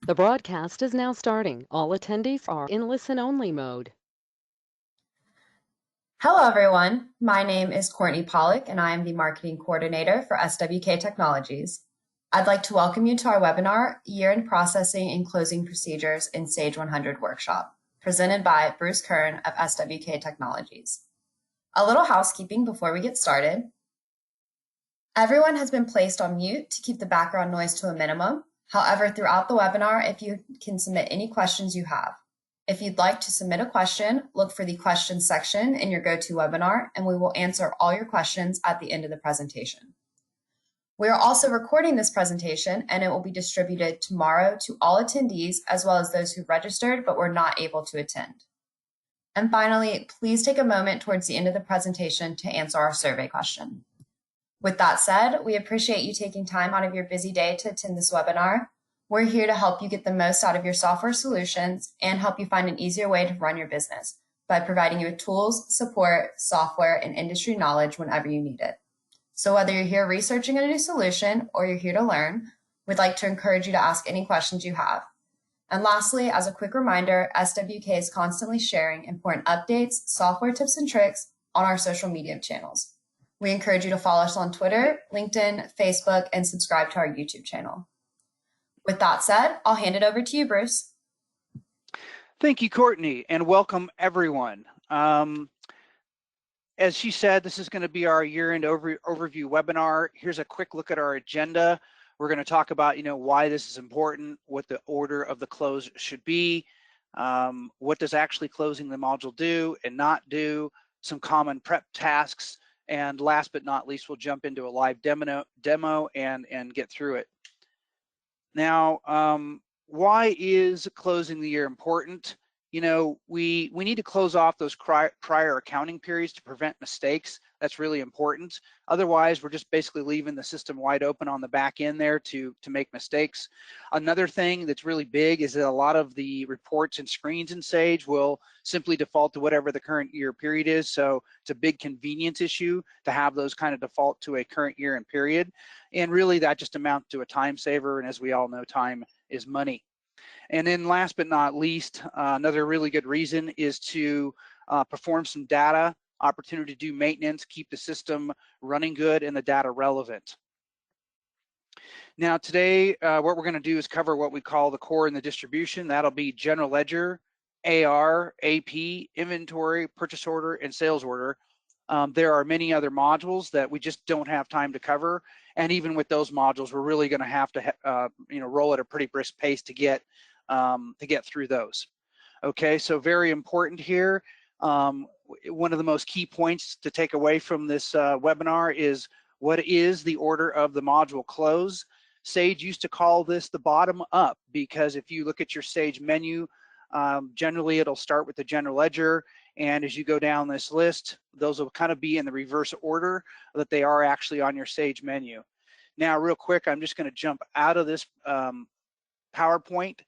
The broadcast is now starting. All attendees are in listen-only mode. Hello, everyone. My name is Courtney Pollock, and I am the Marketing Coordinator for SWK Technologies. I'd like to welcome you to our webinar, Year-End Processing and Closing Procedures in Sage 100 Workshop, presented by Bruce Kern of SWK Technologies. A little housekeeping before we get started. Everyone has been placed on mute to keep the background noise to a minimum. However, throughout the webinar, if you can submit any questions you have. If you'd like to submit a question, look for the questions section in your GoToWebinar, and we will answer all your questions at the end of the presentation. We are also recording this presentation, and it will be distributed tomorrow to all attendees, as well as those who registered but were not able to attend. And finally, please take a moment towards the end of the presentation to answer our survey question. With that said, we appreciate you taking time out of your busy day to attend this webinar. We're here to help you get the most out of your software solutions and help you find an easier way to run your business by providing you with tools, support, software, and industry knowledge whenever you need it. So whether you're here researching a new solution or you're here to learn, we'd like to encourage you to ask any questions you have. And lastly, as a quick reminder, SWK is constantly sharing important updates, software tips and tricks on our social media channels. We encourage you to follow us on Twitter, LinkedIn, Facebook, and subscribe to our YouTube channel. With that said, I'll hand it over to you, Bruce. Thank you, Courtney, and welcome everyone. As she said, this is going to be our year-end overview webinar. Here's a quick look at our agenda. We're going to talk about, why this is important, what the order of the close should be, what does actually closing the module do and not do, some common prep tasks, and last but not least, we'll jump into a live demo and get through it. Now, why is closing the year important? We need to close off those prior accounting periods to prevent mistakes. That's really important. Otherwise, we're just basically leaving the system wide open on the back end there to make mistakes. Another thing that's really big is that a lot of the reports and screens in Sage will simply default to whatever the current year period is. So it's a big convenience issue to have those kind of default to a current year and period. And really that just amounts to a time saver. And as we all know, time is money. And then last but not least, another really good reason is to perform some data, opportunity to do maintenance, keep the system running good and the data relevant. Now today, what we're going to do is cover what we call the core and the distribution. That'll be general ledger, AR, AP, inventory, purchase order, and sales order. There are many other modules that we just don't have time to cover. And even with those modules, we're really going to have to, roll at a pretty brisk pace to get through those. Okay, so very important here. One of the most key points to take away from this webinar is what is the order of the module close. Sage used to call this the bottom up because if you look at your Sage menu, generally it'll start with the general ledger, and as you go down this list, those will kind of be in the reverse order that they are actually on your Sage menu. Now, real quick, I'm just going to jump out of this PowerPoint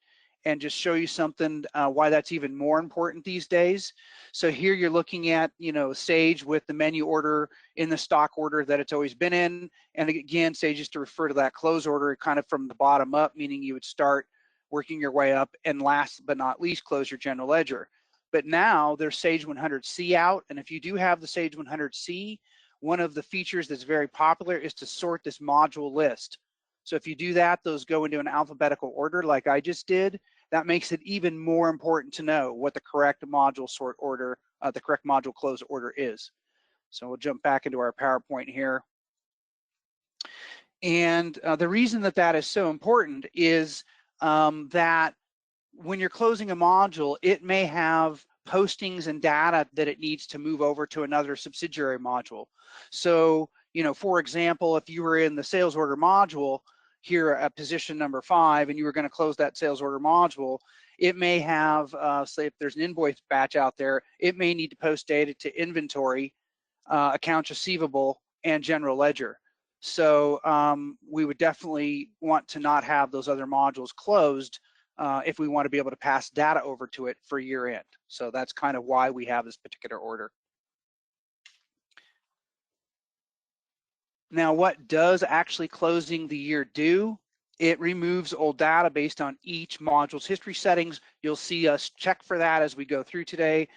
and just show you something why that's even more important these days. So here you're looking at, Sage with the menu order in the stock order that it's always been in. And again, Sage used to refer to that close order kind of from the bottom up, meaning you would start working your way up and last but not least close your general ledger. But now there's Sage 100C out, and if you do have the Sage 100C, one of the features that's very popular is to sort this module list. So if you do that, those go into an alphabetical order like I just did. That makes it even more important to know what the correct module sort order, the correct module close order is. So we'll jump back into our PowerPoint here. And the reason that that is so important is that when you're closing a module, it may have postings and data that it needs to move over to another subsidiary module. So, for example, if you were in the sales order module here at position number 5 and you were going to close that sales order module, it may have, say if there's an invoice batch out there, it may need to post data to inventory, accounts receivable, and general ledger. So we would definitely want to not have those other modules closed if we want to be able to pass data over to it for year end. So that's kind of why we have this particular order. Now, what does actually closing the year do? It removes old data based on each module's history settings. You'll see us check for that as we go through today.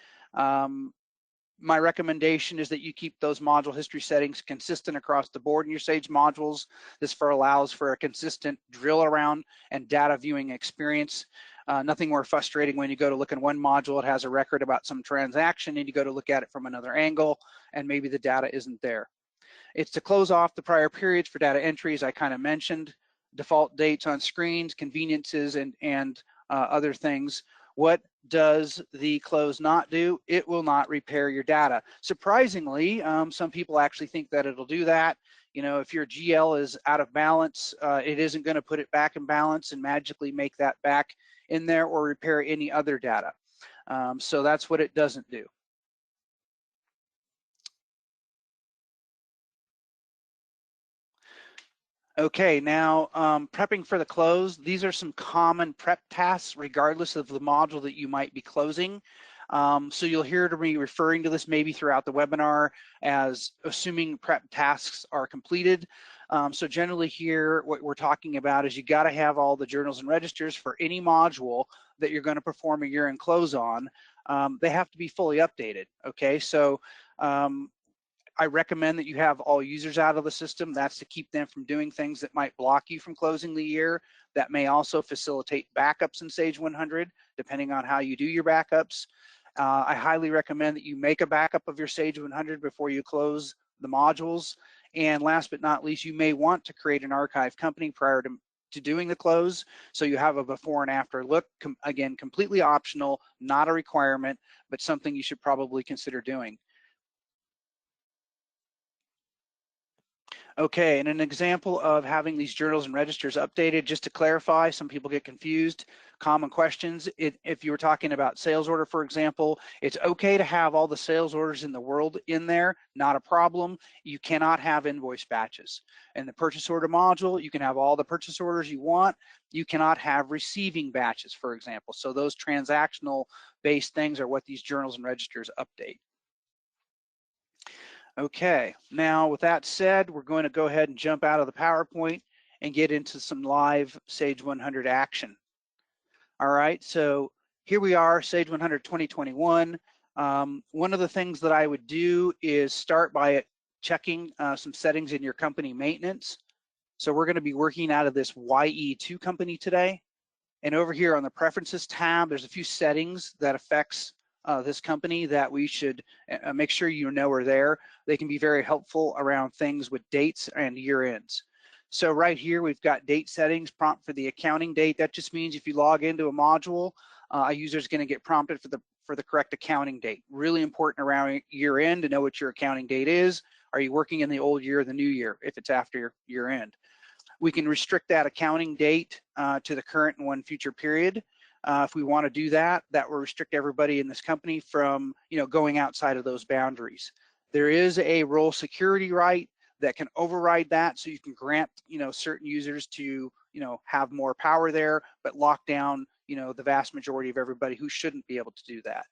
My recommendation is that you keep those module history settings consistent across the board in your Sage modules. This allows for a consistent drill around and data viewing experience. Nothing more frustrating when you go to look in one module, it has a record about some transaction, and you go to look at it from another angle, and maybe the data isn't there. It's to close off the prior periods for data entries I kind of mentioned, default dates on screens, conveniences, and other things. What does the close not do? It will not repair your data. Surprisingly, some people actually think that it'll do that. You know, if your GL is out of balance, it isn't going to put it back in balance and magically make that back in there or repair any other data. So that's what it doesn't do. Okay, now prepping for the close. These are some common prep tasks regardless of the module that you might be closing. So you'll hear me referring to this maybe throughout the webinar as assuming prep tasks are completed. So generally here, what we're talking about is you got to have all the journals and registers for any module that you're going to perform a year-end close on. They have to be fully updated, okay? So I recommend that you have all users out of the system. That's to keep them from doing things that might block you from closing the year. That may also facilitate backups in Sage 100, depending on how you do your backups. I highly recommend that you make a backup of your Sage 100 before you close the modules. And last but not least, you may want to create an archive company prior to doing the close, so you have a before and after look. Again, completely optional, not a requirement, but something you should probably consider doing. Okay, and an example of having these journals and registers updated, just to clarify, some people get confused, common questions. If you were talking about sales order, for example, it's okay to have all the sales orders in the world in there, not a problem. You cannot have invoice batches. In the purchase order module, you can have all the purchase orders you want. You cannot have receiving batches, for example. So those transactional based things are what these journals and registers update. Okay, now with that said, we're going to go ahead and jump out of the PowerPoint and get into some live Sage 100 action. All right, so here we are, Sage 100 2021. One of the things that I would do is start by checking some settings in your company maintenance. So we're going to be working out of this YE2 company today. And over here on the Preferences tab, there's a few settings that affects this company that we should make sure you know are there. They can be very helpful around things with dates and year ends. So right here, we've got date settings, prompt for the accounting date. That just means if you log into a module, a user is going to get prompted for the correct accounting date. Really important around year end to know what your accounting date is. Are you working in the old year or the new year if it's after year end? We can restrict that accounting date to the current and one future period. If we want to do that, that will restrict everybody in this company from, going outside of those boundaries. There is a role security right that can override that, so you can grant, certain users to, have more power there, but lock down, the vast majority of everybody who shouldn't be able to do that.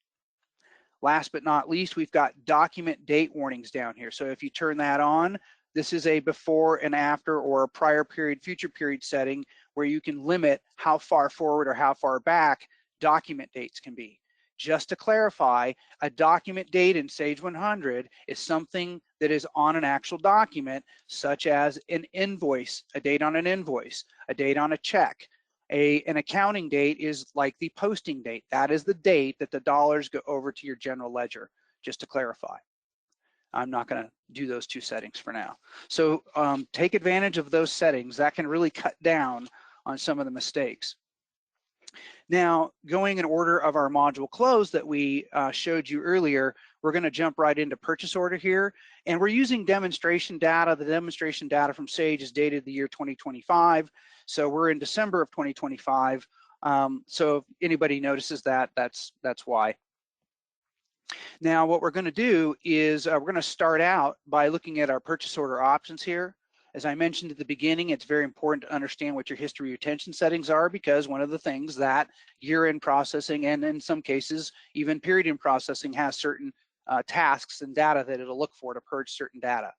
Last but not least, we've got document date warnings down here. So if you turn that on, this is a before and after or a prior period, future period setting where you can limit how far forward or how far back document dates can be. Just to clarify, a document date in Sage 100 is something that is on an actual document, such as an invoice, a date on an invoice, a date on a check. An accounting date is like the posting date. That is the date that the dollars go over to your general ledger, just to clarify. I'm not going to do those two settings for now. So take advantage of those settings. That can really cut down on some of the mistakes. Now, going in order of our module close that we showed you earlier, we're going to jump right into purchase order here. And we're using demonstration data. The demonstration data from Sage is dated the year 2025. So we're in December of 2025. So if anybody notices that, that's why. Now, what we're going to do is we're going to start out by looking at our purchase order options here. As I mentioned at the beginning, it's very important to understand what your history retention settings are, because one of the things that year-end processing and in some cases even period-end processing has certain tasks and data that it'll look for to purge certain data.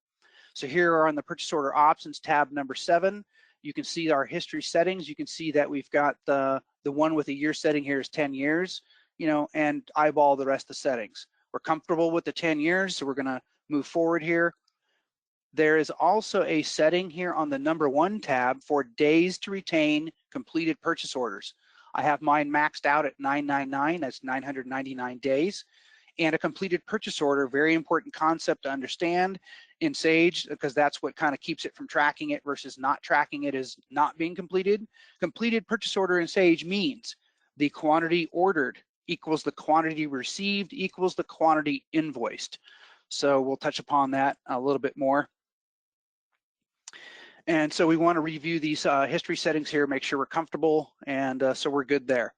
So here are on the purchase order options tab number 7. You can see our history settings. You can see that we've got the one with the year setting here is 10 years, you know, and eyeball the rest of the settings. We're comfortable with the 10 years, so we're gonna move forward here. There is also a setting here on the number 1 tab for days to retain completed purchase orders. I have mine maxed out at 999, that's 999 days. And a completed purchase order, very important concept to understand in Sage, because that's what kind of keeps it from tracking it versus not tracking it as not being completed. Completed purchase order in Sage means the quantity ordered equals the quantity received equals the quantity invoiced. So we'll touch upon that a little bit more. And so we want to review these history settings here, make sure we're comfortable, and so we're good there.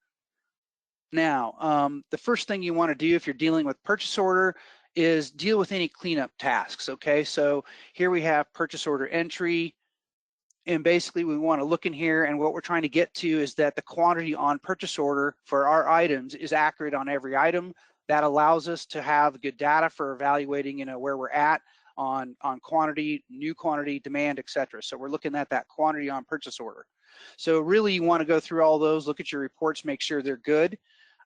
Now, the first thing you want to do if you're dealing with purchase order is deal with any cleanup tasks, okay? So here we have purchase order entry, and basically we want to look in here, and what we're trying to get to is that the quantity on purchase order for our items is accurate on every item. That allows us to have good data for evaluating, you know, where we're at on quantity, new quantity, demand, etc. So we're looking at that quantity on purchase order. So really you want to go through all those, look at your reports, make sure they're good.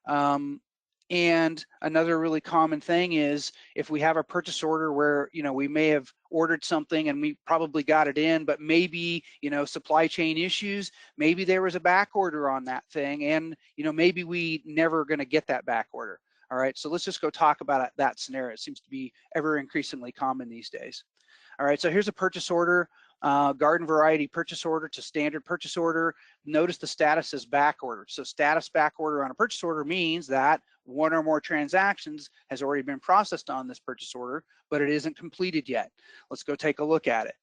And another really common thing is if we have a purchase order where, you know, we may have ordered something and we probably got it in, but maybe, you know, supply chain issues, maybe there was a back order on that thing, and, you know, maybe we never going to get that back order. All right, so let's just go talk about that scenario. It seems to be ever increasingly common these days. All right, so here's a purchase order, garden variety purchase order to standard purchase order. Notice the status is back order. So status back order on a purchase order means that one or more transactions has already been processed on this purchase order, but it isn't completed yet. Let's go take a look at it.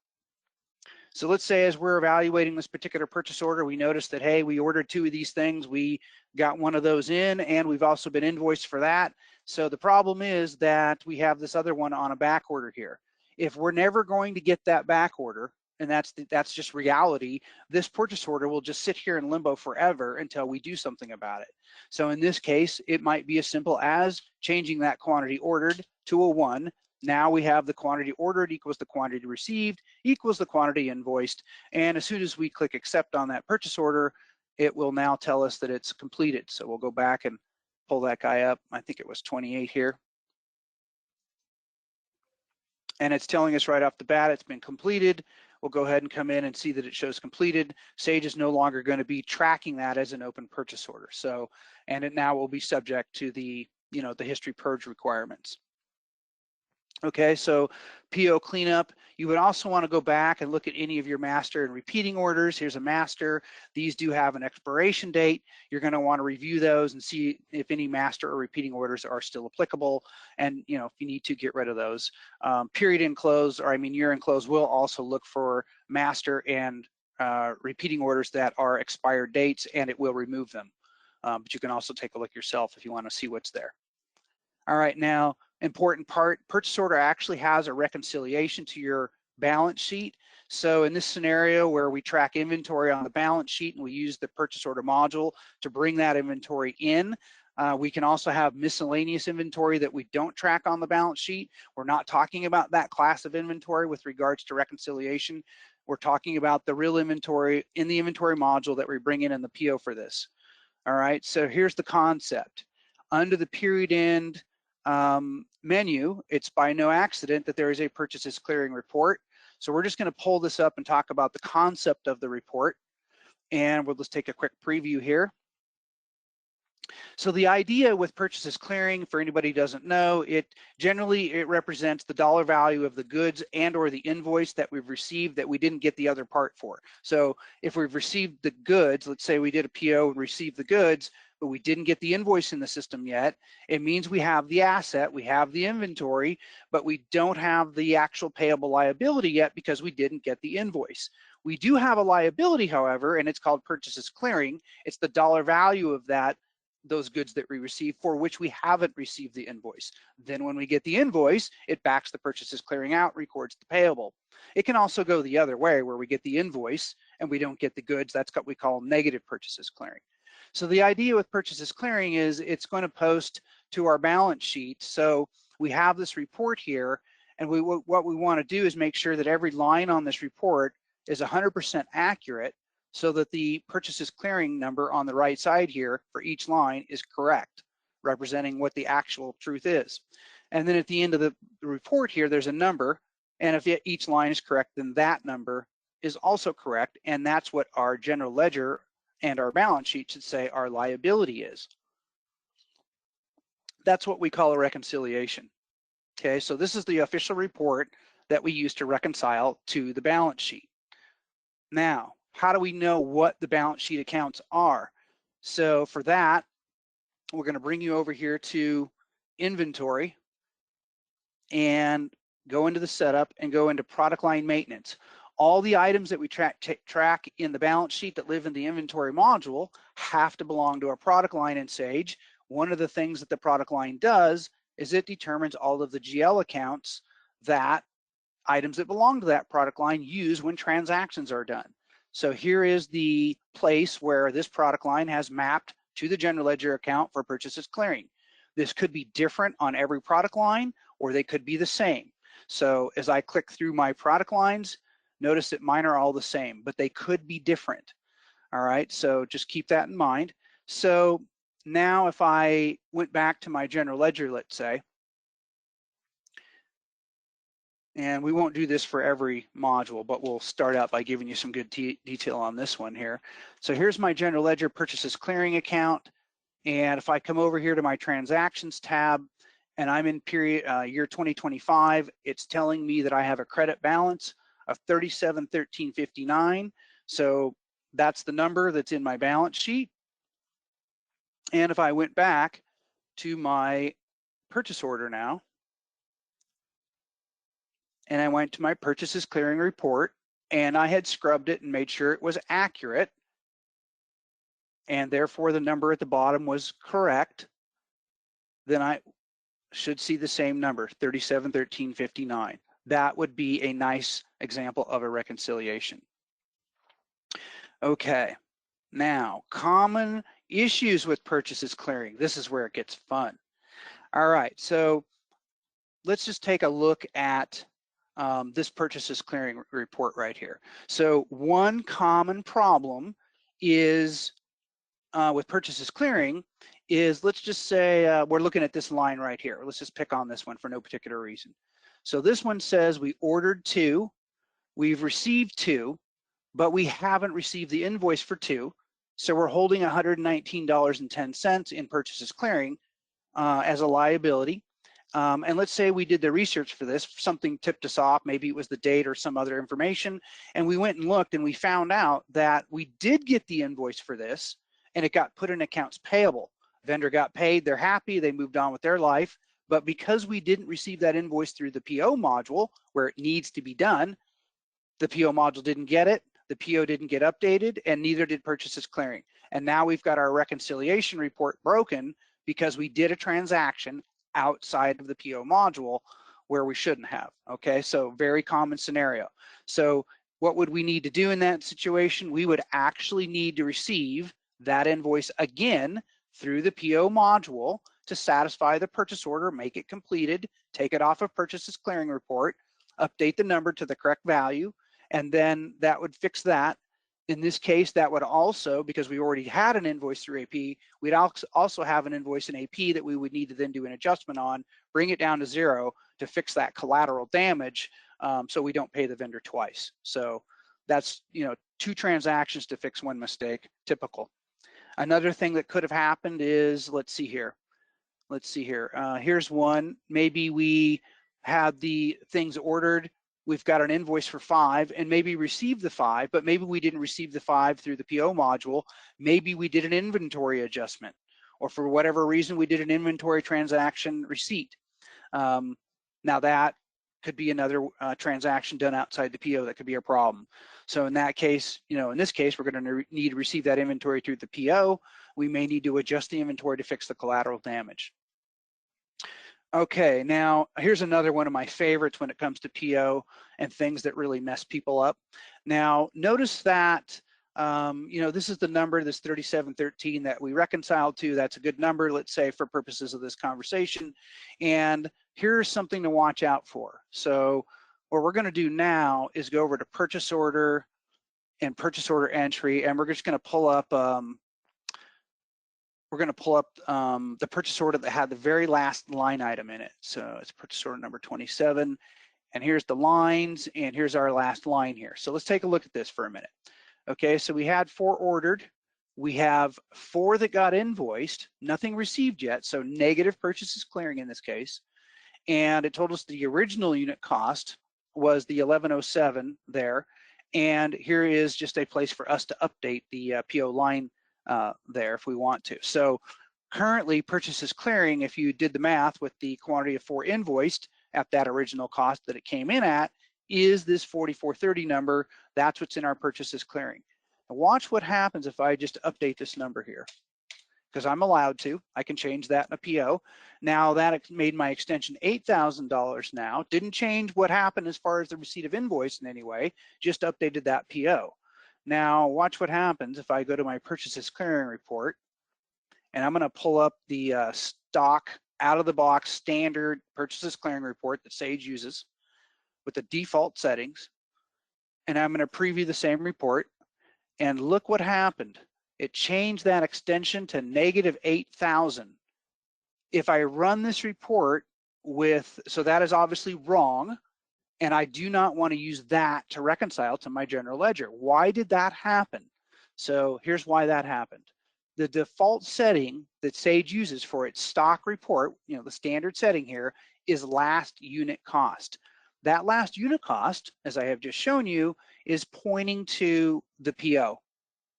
So let's say as we're evaluating this particular purchase order, we noticed that, hey, we ordered 2 of these things, we got one of those in, and we've also been invoiced for that. So the problem is that we have this other one on a back order here. If we're never going to get that back order, and that's just reality, this purchase order will just sit here in limbo forever until we do something about it. So in this case, it might be as simple as changing that quantity ordered to a 1. Now we have the quantity ordered equals the quantity received equals the quantity invoiced. And as soon as we click accept on that purchase order, it will now tell us that it's completed. So we'll go back and pull that guy up. I think it was 28 here. And it's telling us right off the bat it's been completed. We'll go ahead and come in and see that it shows completed. Sage is no longer going to be tracking that as an open purchase order. So, and it now will be subject to the, you know, the history purge requirements. Okay, so PO cleanup, you would also want to go back and look at any of your master and repeating orders. Here's a master. These do have an expiration date. You're going to want to review those and see if any master or repeating orders are still applicable. And, you know, if you need to, get rid of those. Period end close, or I mean year end close, will also look for master and repeating orders that are expired dates, and it will remove them. But you can also take a look yourself if you want to see what's there. All right, now, important part, purchase order actually has a reconciliation to your balance sheet. So in this scenario where we track inventory on the balance sheet and we use the purchase order module to bring that inventory in, we can also have miscellaneous inventory that we don't track on the balance sheet. We're not talking about that class of inventory with regards to reconciliation. We're talking about the real inventory in the inventory module that we bring in the PO for this. All right, so here's the concept. Under the period end menu, it's by no accident that there is a purchases clearing report. So we're just going to pull this up and talk about the concept of the report. And we'll just take a quick preview here. So the idea with purchases clearing, for anybody who doesn't know, it represents the dollar value of the goods and or the invoice that we've received that we didn't get the other part for. So if we've received the goods, let's say we did a PO and received the goods, but we didn't get the invoice in the system yet, it means we have the asset, we have the inventory, but we don't have the actual payable liability yet because we didn't get the invoice. We do have a liability, however, and it's called purchases clearing. It's the dollar value of those goods that we receive for which we haven't received the invoice. Then when we get the invoice, it backs the purchases clearing out, records the payable. It can also go the other way where we get the invoice and we don't get the goods. That's what we call negative purchases clearing. So the idea with purchases clearing is it's going to post to our balance sheet. So we have this report here, and what we want to do is make sure that every line on this report is 100% accurate so that the purchases clearing number on the right side here for each line is correct, representing what the actual truth is. And then at the end of the report here, there's a number, and if each line is correct, then that number is also correct, and that's what our general ledger and our balance sheet should say our liability is. That's what we call a reconciliation. Okay, so this is the official report that we use to reconcile to the balance sheet. Now, how do we know what the balance sheet accounts are? So for that, we're going to bring you over here to inventory and go into the setup and go into product line maintenance. All the items that we track in the balance sheet that live in the inventory module have to belong to our product line in Sage. One of the things that the product line does is it determines all of the GL accounts that items that belong to that product line use when transactions are done. So here is the place where this product line has mapped to the general ledger account for purchases clearing. This could be different on every product line, or they could be the same. So as I click through my product lines, notice that mine are all the same, but they could be different. All right, so just keep that in mind. So now if I went back to my general ledger, let's say, and we won't do this for every module, but we'll start out by giving you some good detail on this one here. So here's my general ledger purchases clearing account. And if I come over here to my transactions tab and I'm in year 2025, it's telling me that I have a credit balance of $37,1359. So that's the number that's in my balance sheet. And if I went back to my purchase order now, and I went to my purchases clearing report, and I had scrubbed it and made sure it was accurate, and therefore the number at the bottom was correct, then I should see the same number, $37,1359. That would be a nice example of a reconciliation. Okay, now common issues with purchases clearing. This is where it gets fun. All right, so let's just take a look at this purchases clearing report right here. So one common problem is with purchases clearing is, let's just say we're looking at this line right here. Let's just pick on this one for no particular reason. So this one says we ordered 2, we've received 2, but we haven't received the invoice for 2. So we're holding $119.10 in purchases clearing as a liability. And let's say we did the research for this, something tipped us off, maybe it was the date or some other information, and we went and looked and we found out that we did get the invoice for this and it got put in accounts payable. Vendor got paid, they're happy, they moved on with their life, but because we didn't receive that invoice through the PO module where it needs to be done, the PO module didn't get it, the PO didn't get updated, and neither did purchases clearing. And now we've got our reconciliation report broken because we did a transaction outside of the PO module where we shouldn't have. Okay, so very common scenario. So what would we need to do in that situation? We would actually need to receive that invoice again through the PO module to satisfy the purchase order, make it completed, take it off of purchases clearing report, update the number to the correct value, and then that would fix that. In this case, that would also, because we already had an invoice through AP, we'd also have an invoice in AP that we would need to then do an adjustment on, bring it down to 0 to fix that collateral damage, so we don't pay the vendor twice. So that's, 2 transactions to fix 1 mistake, typical. Another thing that could have happened is, let's see here. Here's one. Maybe we had the things ordered. We've got an invoice for 5 and maybe received the 5, but maybe we didn't receive the 5 through the PO module. Maybe we did an inventory adjustment, or for whatever reason, we did an inventory transaction receipt. Now that could be another transaction done outside the PO that could be a problem. So in that case, in this case, we're going to need to receive that inventory through the PO. We may need to adjust the inventory to fix the collateral damage. Okay, now here's another one of my favorites when it comes to PO and things that really mess people up. Now notice that this is the number, this 3713 that we reconciled to. That's a good number, let's say, for purposes of this conversation. And here's something to watch out for. So what we're going to do now is go over to purchase order and purchase order entry, and we're just going to pull up the purchase order that had the very last line item in it. So it's purchase order number 27, and here's the lines, and here's our last line here. So let's take a look at this for a minute. Okay, so we had 4 ordered. We have 4 that got invoiced, nothing received yet, so negative purchases clearing in this case. And it told us the original unit cost was the 1107 there. And here is just a place for us to update the PO line there if we want to. So currently purchases clearing, if you did the math with the quantity of 4 invoiced at that original cost that it came in at, is this 4430 number. That's what's in our purchases clearing. Now watch what happens if I just update this number here, because I'm allowed to. I can change that in a PO. Now that made my extension $8,000 now. Didn't change what happened as far as the receipt of invoice in any way, just updated that PO. Now watch what happens if I go to my purchases clearing report, and I'm gonna pull up the stock out of the box standard purchases clearing report that Sage uses with the default settings. And I'm gonna preview the same report, and look what happened. It changed that extension to negative 8,000. If I run this report with, so that is obviously wrong, and I do not want to use that to reconcile to my general ledger. Why did that happen? So here's why that happened. The default setting that Sage uses for its stock report, the standard setting here, is last unit cost. That last unit cost, as I have just shown you, is pointing to the PO.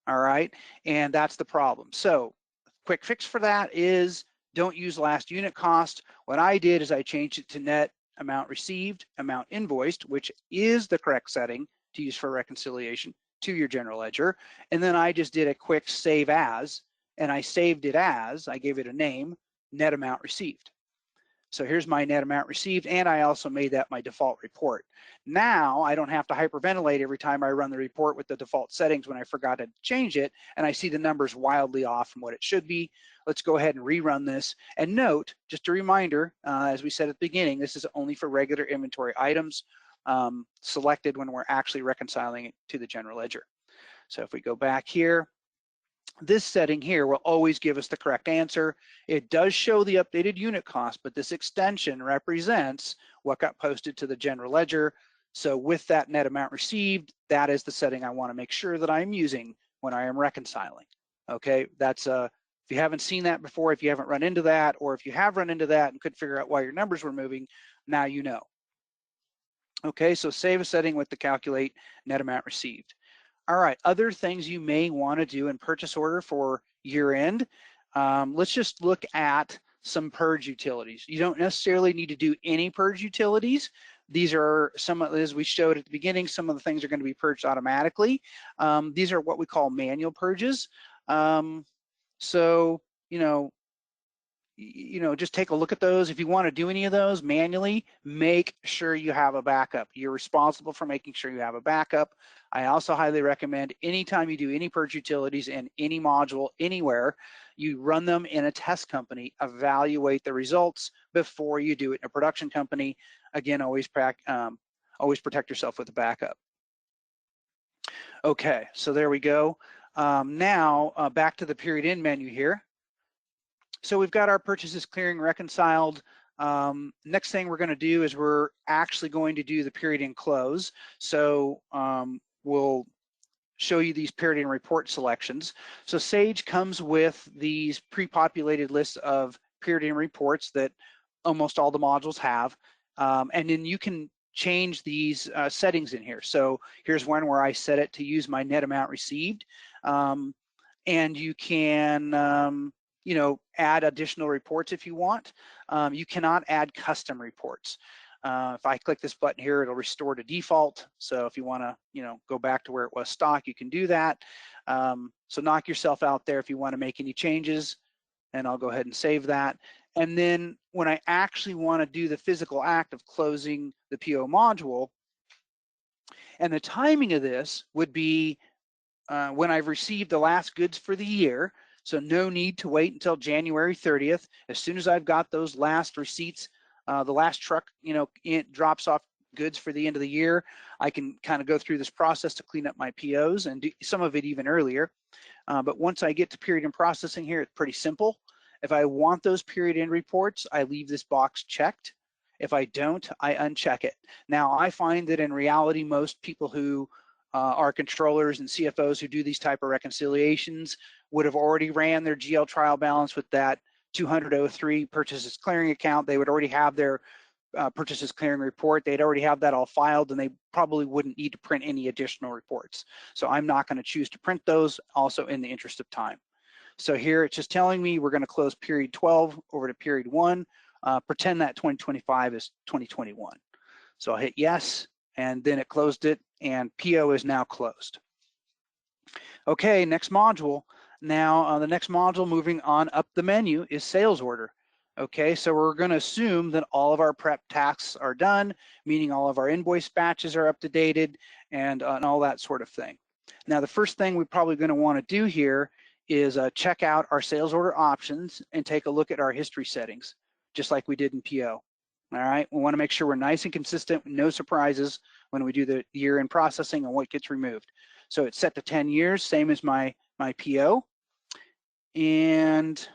All right, and that's the problem. So quick fix for that is don't use last unit cost. What I did is I changed it to net amount received, amount invoiced, which is the correct setting to use for reconciliation to your general ledger. And then I just did a quick save as, and I saved it as, I gave it a name, net amount received. So here's my net amount received, and I also made that my default report. Now I don't have to hyperventilate every time I run the report with the default settings when I forgot to change it, and I see the numbers wildly off from what it should be. Let's go ahead and rerun this. And note, just a reminder, as we said at the beginning, this is only for regular inventory items selected when we're actually reconciling it to the general ledger. So if we go back here, this setting here will always give us the correct answer. It does show the updated unit cost, but this extension represents what got posted to the general ledger. So with that net amount received, that is the setting I want to make sure that I'm using when I am reconciling. Okay, that's if you haven't seen that before, if you haven't run into that, or if you have run into that and could figure out why your numbers were moving, now you know. Okay, so save a setting with the calculate net amount received. All right, other things you may want to do in purchase order for year end. Let's just look at some purge utilities. You don't necessarily need to do any purge utilities. These are some of, as we showed at the beginning, some of the things are going to be purged automatically. These are what we call manual purges. So, just take a look at those. If you want to do any of those manually, make sure you have a backup. You're responsible for making sure you have a backup. I also highly recommend anytime you do any purge utilities in any module anywhere, you run them in a test company, evaluate the results before you do it in a production company. Again, always protect yourself with a backup. Okay, so there we go. Now back to the period end menu here. So we've got our purchases clearing reconciled. Next thing we're going to do is we're actually going to do the period end close. So we'll show you these period end report selections. So Sage comes with these pre-populated lists of period end reports that almost all the modules have. And then you can change these settings in here. So here's one where I set it to use my net amount received. And you can add additional reports if you want. You cannot add custom reports. If I click this button here, it'll restore to default. So if you want to, go back to where it was stock, you can do that. So knock yourself out there if you want to make any changes, and I'll go ahead and save that. And then when I actually want to do the physical act of closing the PO module, and the timing of this would be when I've received the last goods for the year. So no need to wait until January 30th. As soon as I've got those last receipts, the last truck, it drops off goods for the end of the year, I can kind of go through this process to clean up my POs and do some of it even earlier. But once I get to period end processing here, it's pretty simple. If I want those period end reports, I leave this box checked. If I don't, I uncheck it. Now, I find that in reality, most people who are controllers and CFOs who do these type of reconciliations would have already ran their GL trial balance with that 203 purchases clearing account. They would already have their purchases clearing report. They'd already have that all filed, and they probably wouldn't need to print any additional reports. So I'm not going to choose to print those, also in the interest of time. So here it's just telling me we're going to close period 12 over to period 1. Pretend that 2025 is 2021. So I'll hit yes, and then it closed it, and PO is now closed. Okay, next module. Now the next module moving on up the menu is sales order. Okay, so we're going to assume that all of our prep tasks are done, meaning all of our invoice batches are up to date and all that sort of thing. Now the first thing we're probably going to want to do here is check out our sales order options and take a look at our history settings, just like we did in PO. All right, we want to make sure we're nice and consistent, no surprises when we do the year-end processing and what gets removed. So it's set to 10 years, same as my PO. And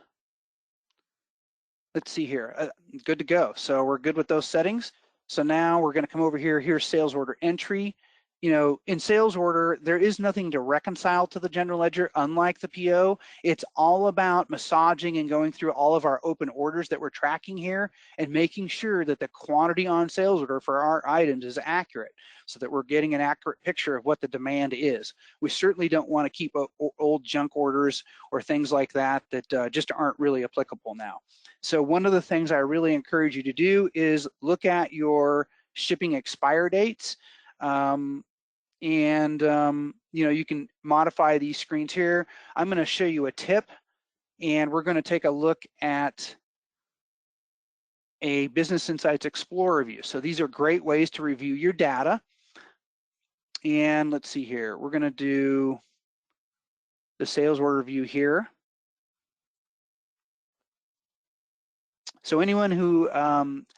let's see here, good to go. So we're good with those settings. So now we're going to come over here. Here's sales order entry. You know, in sales order, there is nothing to reconcile to the general ledger, unlike the PO. It's all about massaging and going through all of our open orders that we're tracking here and making sure that the quantity on sales order for our items is accurate so that we're getting an accurate picture of what the demand is. We certainly don't want to keep old junk orders or things like that that just aren't really applicable now. So one of the things I really encourage you to do is look at your shipping expire dates. You know, you can modify these screens here. I'm going to show you a tip, and we're going to take a look at a Business Insights Explorer view. So these are great ways to review your data. And let's see here. We're going to do the sales order view here. So anyone who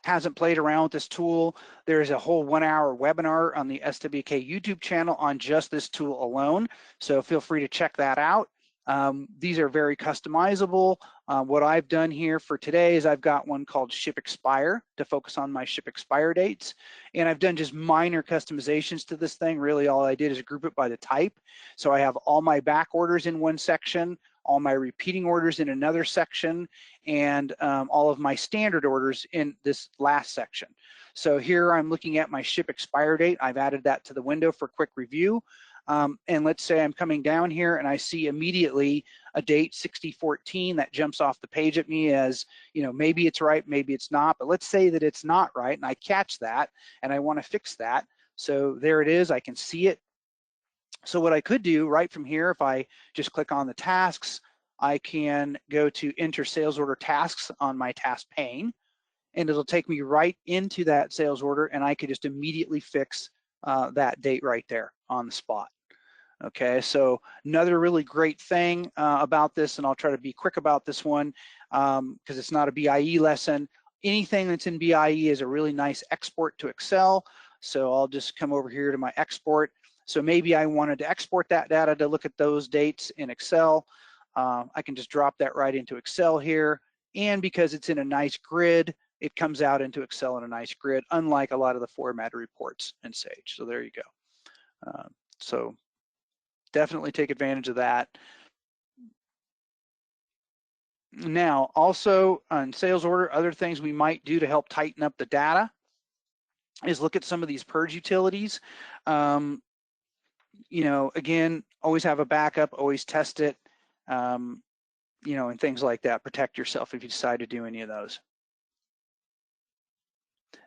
hasn't played around with this tool, there's a whole 1-hour webinar on the SWK YouTube channel on just this tool alone. So feel free to check that out. These are very customizable. What I've done here for today is I've got one called Ship Expire to focus on my ship expire dates. And I've done just minor customizations to this thing. Really, all I did is group it by the type. So I have all my back orders in one section, all my repeating orders in another section, and all of my standard orders in this last section. So here I'm looking at my ship expire date. I've added that to the window for quick review. And let's say I'm coming down here and I see immediately a date 6014 that jumps off the page at me as, you know, maybe it's right, maybe it's not, but let's say that it's not right and I catch that and I want to fix that. So there it is, I can see it. So what I could do right from here, if I just click on the tasks, I can go to enter sales order tasks on my task pane, and it'll take me right into that sales order, and I could just immediately fix that date right there on the spot. Okay, so another really great thing about this, and I'll try to be quick about this one because it's not a BIE lesson. Anything that's in BIE is a really nice export to Excel. So I'll just come over here to my export. So maybe I wanted to export that data to look at those dates in Excel. I can just drop that right into Excel here. And because it's in a nice grid, it comes out into Excel in a nice grid, unlike a lot of the formatted reports in Sage. So there you go. So definitely take advantage of that. Now, also on sales order, other things we might do to help tighten up the data is look at some of these purge utilities. You know, again, always have a backup, always test it, you know, and things like that. Protect yourself if you decide to do any of those.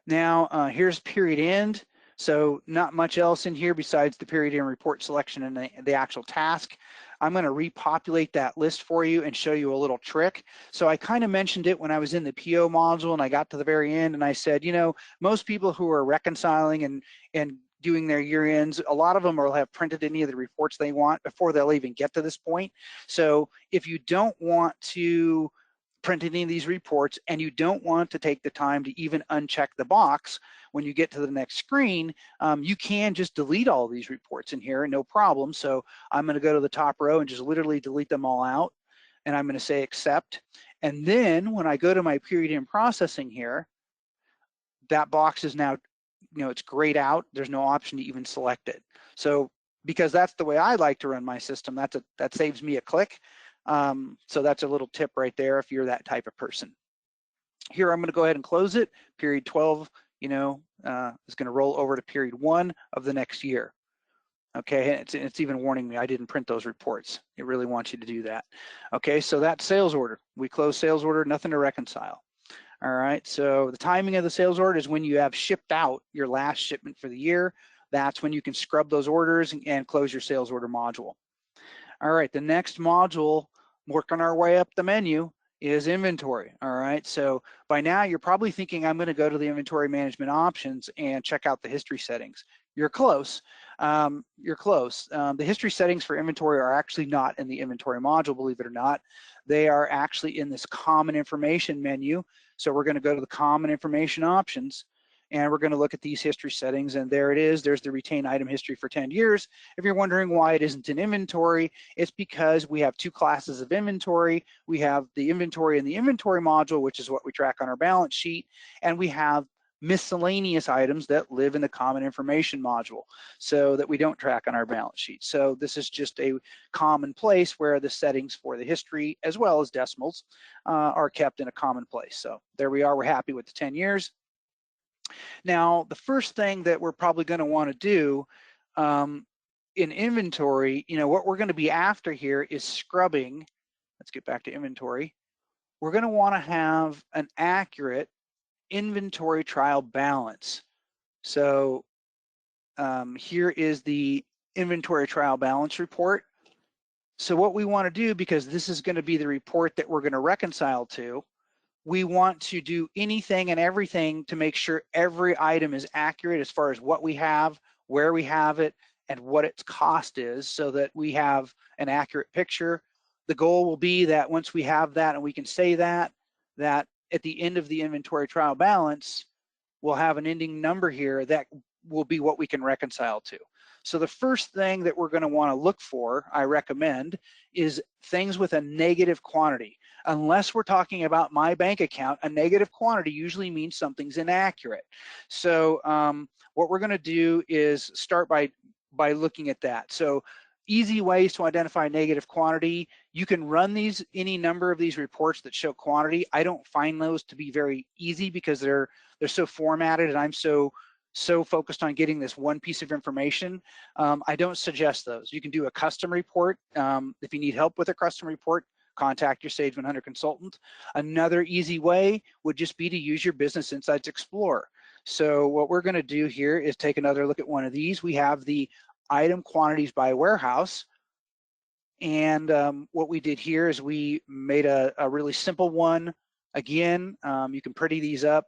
Now, here's period end. So not much else in here besides the period end report selection and the actual task. I'm going to repopulate that list for you and show you a little trick. So I kind of mentioned it when I was in the PO module and I got to the very end and I said, you know, most people who are reconciling and doing their year ends, a lot of them will have printed any of the reports they want before they'll even get to this point. So if you don't want to printing these reports, and you don't want to take the time to even uncheck the box when you get to the next screen, you can just delete all these reports in here, no problem. So I'm going to go to the top row and just literally delete them all out, and I'm going to say accept. And then when I go to my period in processing here, that box is now, it's grayed out. There's no option to even select it. So because that's the way I like to run my system, that saves me a click. So that's a little tip right there if you're that type of person. Here, I'm going to go ahead and close it. Period 12, is going to roll over to period 1 of the next year. Okay, and it's even warning me I didn't print those reports. It really wants you to do that. Okay, so that's sales order. We close sales order, nothing to reconcile. All right, so the timing of the sales order is when you have shipped out your last shipment for the year. That's when you can scrub those orders and close your sales order module. All right, the next module, working our way up the menu, is inventory. All right, so by now you're probably thinking I'm going to go to the inventory management options and check out the history settings. You're close. You're close. The history settings for inventory are actually not in the inventory module, believe it or not. They are actually in this common information menu. So we're going to go to the common information options, and we're going to look at these history settings, and there it is. There's the retained item history for 10 years. If you're wondering why it isn't in inventory, it's because we have two classes of inventory. We have the inventory in the inventory module, which is what we track on our balance sheet, and we have miscellaneous items that live in the common information module, so that we don't track on our balance sheet. So this is just a common place where the settings for the history as well as decimals are kept in a common place. So there we are. We're happy with the 10 years. Now, the first thing that we're probably going to want to do in inventory, what we're going to be after here is scrubbing. Let's get back to inventory. We're going to want to have an accurate inventory trial balance. So here is the inventory trial balance report. So what we want to do, because this is going to be the report that we're going to reconcile to, we want to do anything and everything to make sure every item is accurate as far as what we have, where we have it, and what its cost is, so that we have an accurate picture. The goal will be that once we have that and we can say that at the end of the inventory trial balance, we'll have an ending number here that will be what we can reconcile to. So the first thing that we're going to want to look for, I recommend, is things with a negative quantity. Unless we're talking about my bank account, a negative quantity usually means something's inaccurate. So what we're going to do is start by looking at that. So easy ways to identify negative quantity. You can run any number of these reports that show quantity. I don't find those to be very easy because they're so formatted, and I'm so focused on getting this one piece of information. I don't suggest those. You can do a custom report. If you need help with a custom report, contact your Sage 100 consultant. Another easy way would just be to use your Business Insights Explorer. So what we're going to do here is take another look at one of these. We have the item quantities by warehouse. And what we did here is we made a really simple one. Again, you can pretty these up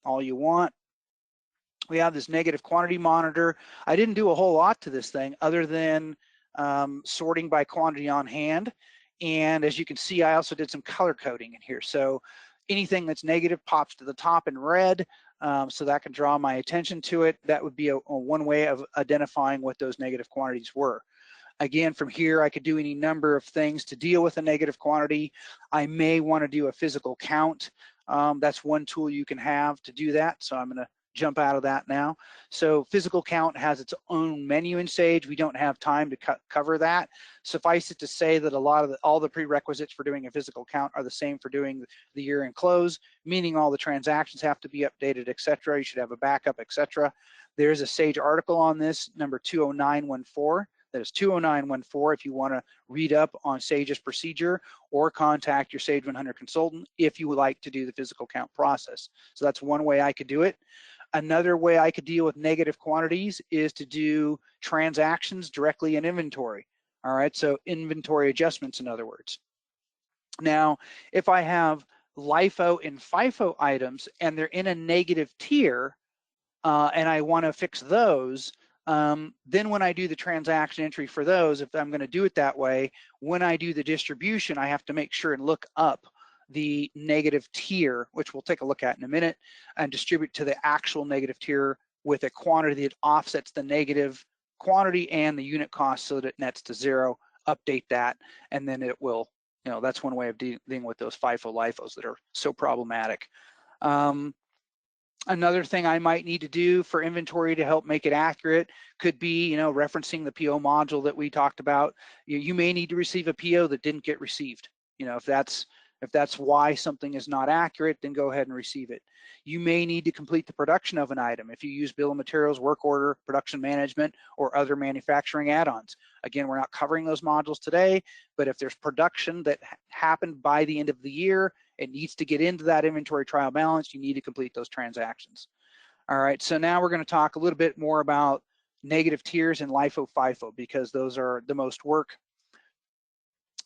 all you want. We have this negative quantity monitor. I didn't do a whole lot to this thing other than sorting by quantity on hand. And as you can see, I also did some color coding in here. So anything that's negative pops to the top in red, so that can draw my attention to it. That would be a one way of identifying what those negative quantities were. Again, from here, I could do any number of things to deal with a negative quantity. I may want to do a physical count. That's one tool you can have to do that. So I'm going to jump out of that now. So physical count has its own menu in Sage. We don't have time to cover that. Suffice it to say that all the prerequisites for doing a physical count are the same for doing the year-end close, meaning all the transactions have to be updated, etc. You should have a backup, etc. There's a Sage article on this, number 20914. That is 20914 if you want to read up on Sage's procedure, or contact your Sage 100 consultant if you would like to do the physical count process. So that's one way I could do it. Another way I could deal with negative quantities is to do transactions directly in inventory. All right, so inventory adjustments, in other words. Now, if I have Lifo and Fifo items and they're in a negative tier, and I want to fix those, then when I do the transaction entry for those, if I'm going to do it that way, when I do the distribution, I have to make sure and look up the negative tier, which we'll take a look at in a minute, and distribute to the actual negative tier with a quantity that offsets the negative quantity and the unit cost so that it nets to zero. Update that, and then it will, that's one way of dealing with those FIFO LIFOs that are so problematic. Another thing I might need to do for inventory to help make it accurate could be, referencing the PO module that we talked about. You may need to receive a PO that didn't get received. If that's why something is not accurate, then go ahead and receive it. You may need to complete the production of an item if you use bill of materials, work order, production management, or other manufacturing add-ons. Again, we're not covering those modules today, but if there's production that happened by the end of the year, it needs to get into that inventory trial balance, you need to complete those transactions. All right, so now we're going to talk a little bit more about negative tiers and LIFO, FIFO, because those are the most work.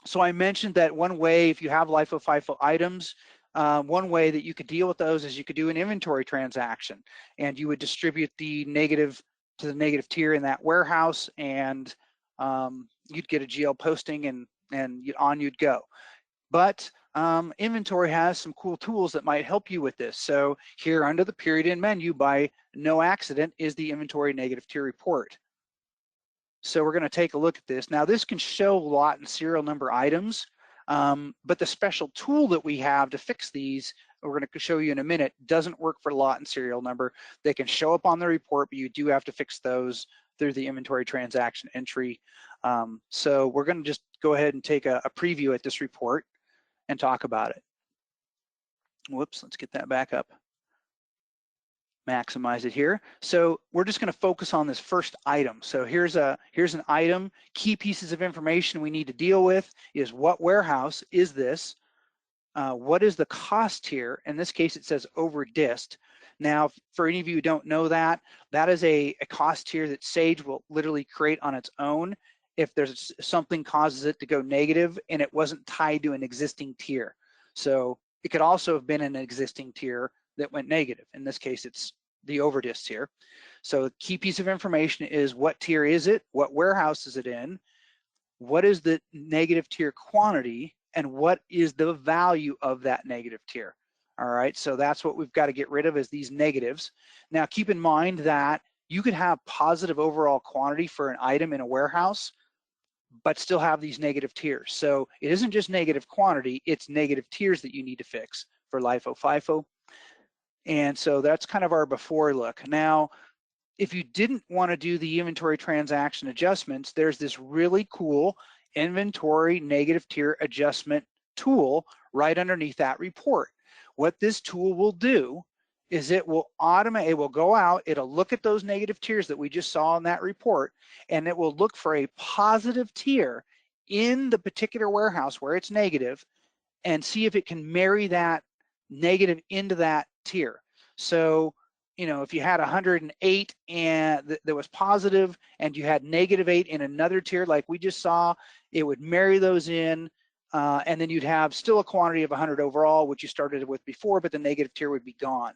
So I mentioned that one way, if you have LIFO, FIFO items, one way that you could deal with those is you could do an inventory transaction, and you would distribute the negative to the negative tier in that warehouse, and you'd get a GL posting, and on you'd go. But inventory has some cool tools that might help you with this. So here under the period end menu, by no accident, is the inventory negative tier report. So we're going to take a look at this. Now this can show lot and serial number items, but the special tool that we have to fix these, we're going to show you in a minute, doesn't work for lot and serial number. They can show up on the report, but you do have to fix those through the inventory transaction entry. So we're going to just go ahead and take a preview at this report and talk about it. Whoops, let's get that back up. Maximize it here. So we're just going to focus on this first item. So here's an item. Key pieces of information we need to deal with is what warehouse is this? What is the cost here? In this case, it says overdist. Now, for any of you who don't know that, that is a cost tier that Sage will literally create on its own if there's something causes it to go negative and it wasn't tied to an existing tier. So it could also have been an existing tier that went negative. In this case, it's the overdist tier. So the key piece of information is what tier is it? What warehouse is it in? What is the negative tier quantity? And what is the value of that negative tier? All right, so that's what we've got to get rid of, is these negatives. Now keep in mind that you could have positive overall quantity for an item in a warehouse, but still have these negative tiers. So it isn't just negative quantity, it's negative tiers that you need to fix for LIFO, FIFO. And so that's kind of our before look. Now, if you didn't want to do the inventory transaction adjustments, there's this really cool inventory negative tier adjustment tool right underneath that report. What this tool will do is it will go out, it'll look at those negative tiers that we just saw in that report, and it will look for a positive tier in the particular warehouse where it's negative and see if it can marry that negative into that tier. So, if you had 108 and that was positive and you had -8 in another tier like we just saw, it would marry those in, and then you'd have still a quantity of 100 overall, which you started with before, but the negative tier would be gone.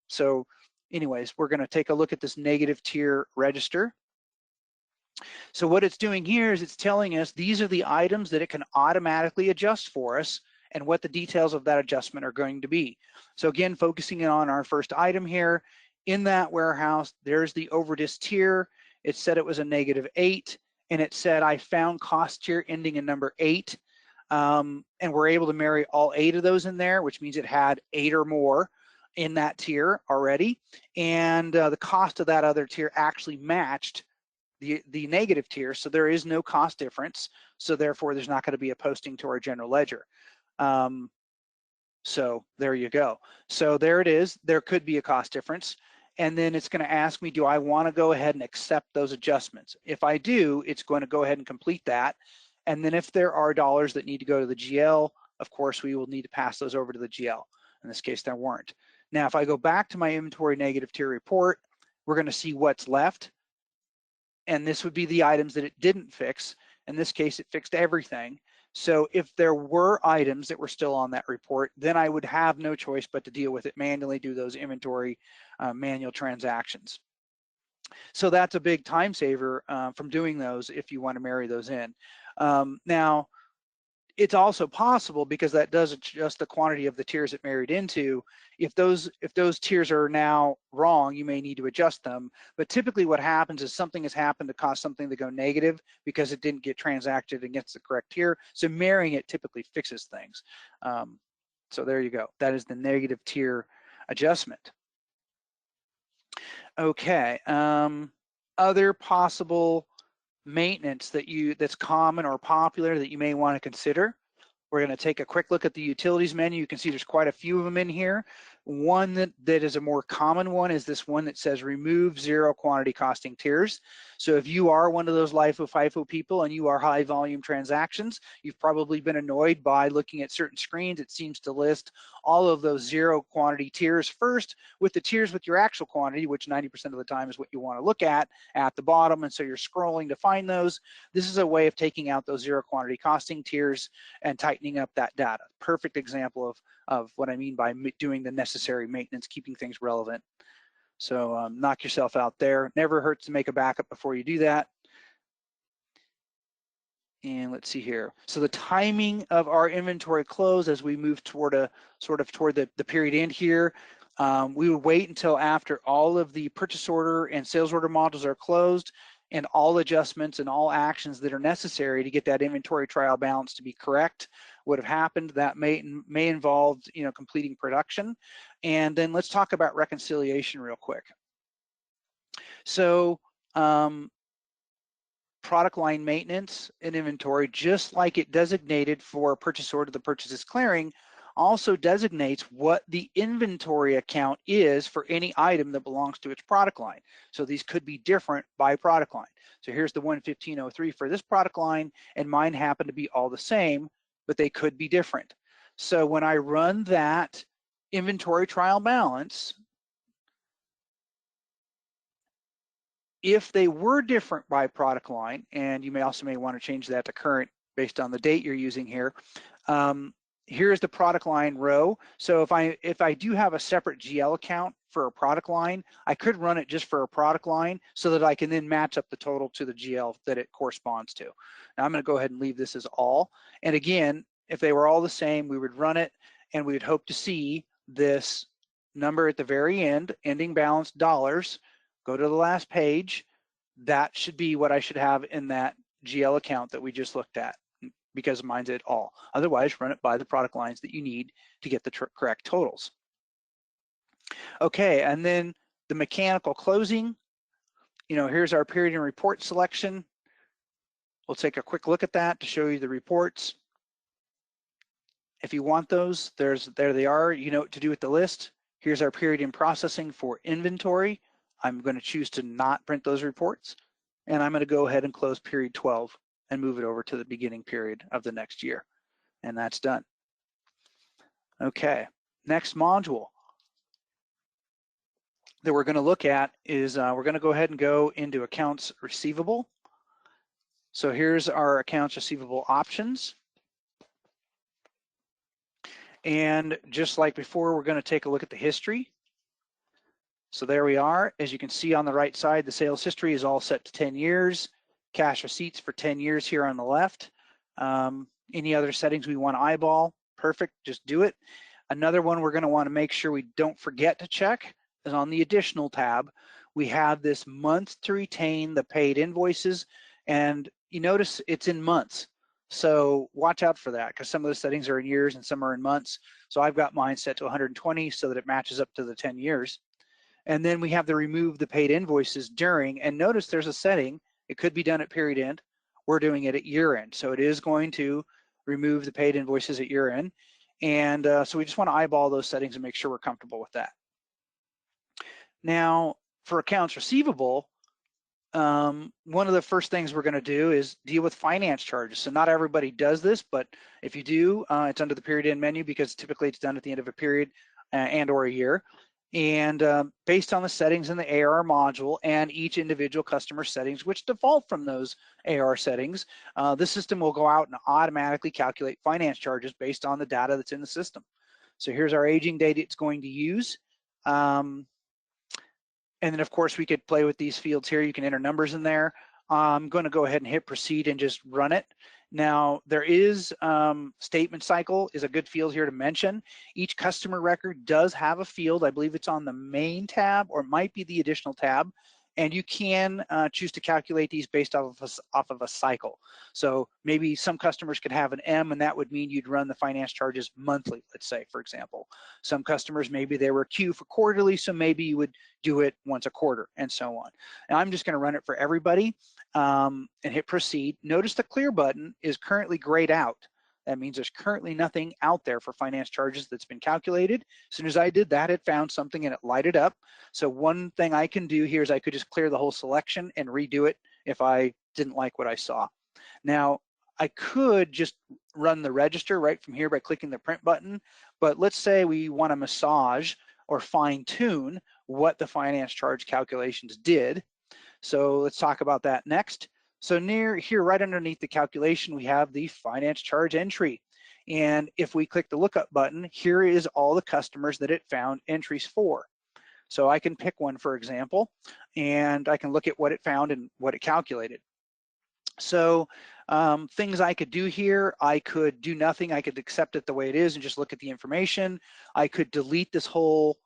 So anyways, we're going to take a look at this negative tier register. So what it's doing here is it's telling us these are the items that it can automatically adjust for us and what the details of that adjustment are going to be. So again, focusing in on our first item here, in that warehouse, there's the overdist tier. It said it was a -8, and it said I found cost tier ending in number 8. And we're able to marry all 8 of those in there, which means it had 8 or more in that tier already. And the cost of that other tier actually matched the negative tier, so there is no cost difference. So therefore, there's not going to be a posting to our general ledger. So there you go. So there it is. There could be a cost difference. And then it's going to ask me, do I want to go ahead and accept those adjustments? If I do, it's going to go ahead and complete that. And then if there are dollars that need to go to the GL, of course, we will need to pass those over to the GL. In this case, there weren't. Now, if I go back to my inventory negative tier report, we're going to see what's left. And this would be the items that it didn't fix. In this case, it fixed everything. So if there were items that were still on that report, then I would have no choice but to deal with it manually, do those inventory manual transactions. So that's a big time saver from doing those if you want to marry those in. Now, it's also possible, because that does adjust the quantity of the tiers it married into. If those tiers are now wrong, you may need to adjust them. But typically what happens is something has happened to cause something to go negative because it didn't get transacted against the correct tier. So marrying it typically fixes things. So there you go. That is the negative tier adjustment. Okay. Other possible maintenance that's common or popular that you may want to consider. We're going to take a quick look at the utilities menu. You can see there's quite a few of them in here. One that is a more common one is this one that says remove zero quantity costing tiers. So if you are one of those Lifo, Fifo people and you are high volume transactions, you've probably been annoyed by looking at certain screens. It seems to list all of those zero quantity tiers first with the tiers with your actual quantity, which 90% of the time is what you want to look at the bottom. And so you're scrolling to find those. This is a way of taking out those zero quantity costing tiers and tightening up that data. Perfect example of what I mean by doing the necessary maintenance, keeping things relevant. So knock yourself out there. Never hurts to make a backup before you do that. And let's see here. So the timing of our inventory close as we move toward the period end here, we would wait until after all of the purchase order and sales order modules are closed and all adjustments and all actions that are necessary to get that inventory trial balance to be correct would have happened. That may involve, completing production. And then let's talk about reconciliation real quick. So product line maintenance and inventory, just like it designated for a purchase order, the purchases clearing also designates what the inventory account is for any item that belongs to its product line. So these could be different by product line. So here's the 11503 for this product line, and mine happen to be all the same, but they could be different. So when I run that inventory trial balance, if they were different by product line, and you may want to change that to current based on the date you're using here, here's the product line row. So if I do have a separate GL account for a product line, I could run it just for a product line so that I can then match up the total to the GL that it corresponds to. Now I'm going to go ahead and leave this as all. And again, if they were all the same, we would run it and we would hope to see this number at the very end, ending balance dollars. Go to the last page. That should be what I should have in that GL account that we just looked at, because mine's at all. Otherwise, run it by the product lines that you need to get the correct totals. Okay, and then the mechanical closing. Here's our period and report selection. We'll take a quick look at that to show you the reports. If you want those, there they are. You know what to do with the list. Here's our period in processing for inventory. I'm going to choose to not print those reports, and I'm going to go ahead and close period 12 and move it over to the beginning period of the next year, and that's done. Okay, next module that we're going to look at is we're going to go ahead and go into accounts receivable. So here's our accounts receivable options. And just like before, we're going to take a look at the history. So there we are. As you can see on the right side, the sales history is all set to 10 years. Cash receipts for 10 years here on the left. Any other settings we want to eyeball, perfect, just do it. Another one we're going to want to make sure we don't forget to check is on the additional tab. We have this month to retain the paid invoices, and you notice it's in months. So watch out for that, because some of the settings are in years and some are in months. So I've got mine set to 120 so that it matches up to the 10 years. And then we have to remove the paid invoices during, and notice there's a setting, it could be done at period end. We're doing it at year end. So it is going to remove the paid invoices at year end. And so we just want to eyeball those settings and make sure we're comfortable with that. Now, for accounts receivable, one of the first things we're going to do is deal with finance charges. So not everybody does this, but if you do, it's under the period end menu, because typically it's done at the end of a period and or a year. And based on the settings in the AR module and each individual customer settings, which default from those AR settings, the system will go out and automatically calculate finance charges based on the data that's in the system. So here's our aging date it's going to use. And then of course we could play with these fields here. You can enter numbers in there. I'm going to go ahead and hit proceed and just run it. Now, there is statement cycle is a good field here to mention. Each customer record does have a field. I believe it's on the main tab, or it might be the additional tab. And you can choose to calculate these based off of a cycle. So maybe some customers could have an M, and that would mean you'd run the finance charges monthly, let's say, for example. Some customers, maybe they were Q for quarterly, so maybe you would do it once a quarter, and so on. And I'm just going to run it for everybody and hit proceed. Notice the clear button is currently grayed out. That means there's currently nothing out there for finance charges that's been calculated. As soon as I did that, it found something and it lighted up. So one thing I can do here is I could just clear the whole selection and redo it if I didn't like what I saw. Now, I could just run the register right from here by clicking the print button, but let's say we want to massage or fine tune what the finance charge calculations did. So let's talk about that next. So near here, right underneath the calculation, we have the finance charge entry. And if we click the lookup button, here is all the customers that it found entries for. So I can pick one, for example, and I can look at what it found and what it calculated. So things I could do here, I could do nothing. I could accept it the way it is and just look at the information. I could delete this whole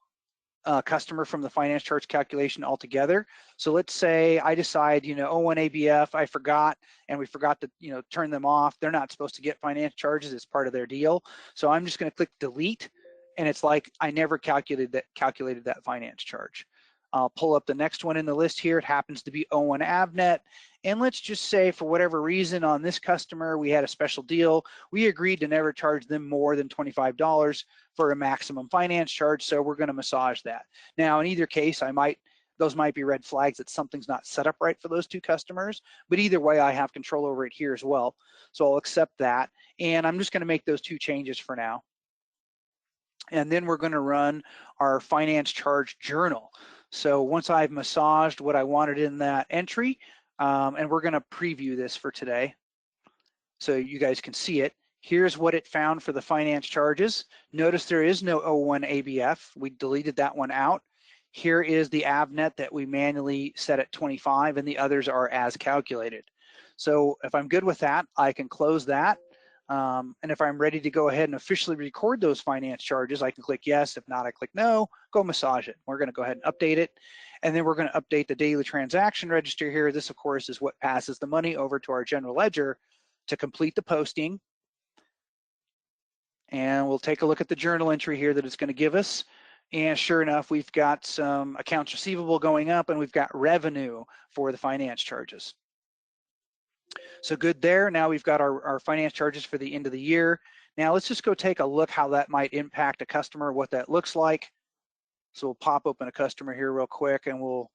customer from the finance charge calculation altogether. So let's say I decide, O1 ABF, I forgot, and we forgot to, turn them off. They're not supposed to get finance charges. It's part of their deal. So I'm just going to click delete, and it's like I never calculated that finance charge. I'll pull up the next one in the list here. It happens to be O1 AVNet. And let's just say for whatever reason on this customer, we had a special deal. We agreed to never charge them more than $25 for a maximum finance charge. So we're going to massage that. Now, in either case, those might be red flags that something's not set up right for those two customers. But either way, I have control over it here as well. So I'll accept that. And I'm just going to make those two changes for now. And then we're going to run our finance charge journal. So once I've massaged what I wanted in that entry, and we're going to preview this for today so you guys can see it. Here's what it found for the finance charges. Notice there is no O1 ABF. We deleted that one out. Here is the AVNet that we manually set at 25, and the others are as calculated. So if I'm good with that, I can close that. And if I'm ready to go ahead and officially record those finance charges, I can click yes. If not, I click no, go massage it. We're going to go ahead and update it. And then we're going to update the daily transaction register here. This, of course, is what passes the money over to our general ledger to complete the posting. And we'll take a look at the journal entry here that it's going to give us. And sure enough, we've got some accounts receivable going up, and we've got revenue for the finance charges. So good there. Now we've got our finance charges for the end of the year. Now let's just go take a look how that might impact a customer, what that looks like. So we'll pop open a customer here real quick, and we'll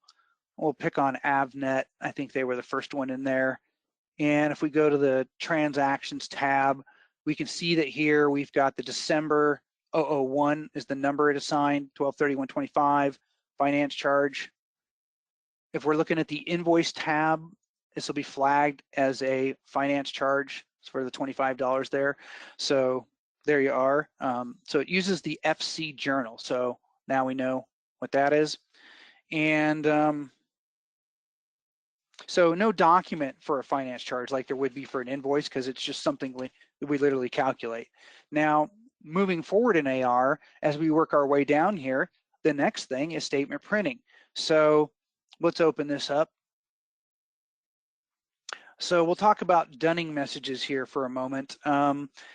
pick on AVNet. I think they were the first one in there. And if we go to the transactions tab, we can see that here we've got the December 001 is the number it assigned, 12/31/25 finance charge. If we're looking at the invoice tab, this will be flagged as a finance charge for the $25 there. So there you are. So it uses the FC journal. So now we know what that is. And so no document for a finance charge like there would be for an invoice, because it's just something we literally calculate. Now, moving forward in AR, as we work our way down here, the next thing is statement printing. So let's open this up. So we'll talk about dunning messages here for a moment.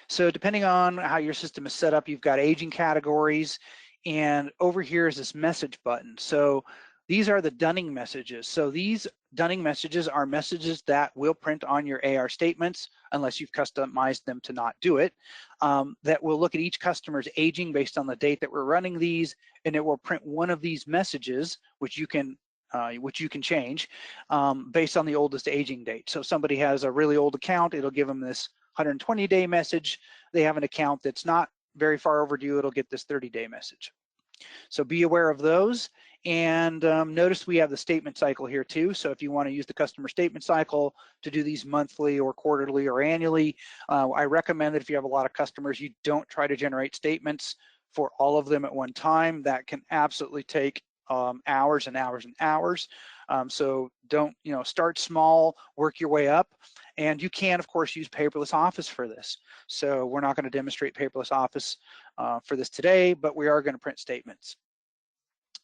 So depending on how your system is set up, you've got aging categories, and over here is this message button. So these are the dunning messages. So these dunning messages are messages that will print on your AR statements, unless you've customized them to not do it, that will look at each customer's aging based on the date that we're running these, and it will print one of these messages, which you can change based on the oldest aging date. So if somebody has a really old account, it'll give them this 120-day message. They have an account that's not very far overdue, it'll get this 30-day message. So be aware of those. And notice we have the statement cycle here too. So if you want to use the customer statement cycle to do these monthly or quarterly or annually, I recommend that if you have a lot of customers, you don't try to generate statements for all of them at one time. That can absolutely take hours and hours and hours. So don't, start small, work your way up. And you can, of course, use paperless office for this. So we're not going to demonstrate paperless office for this today, but we are going to print statements.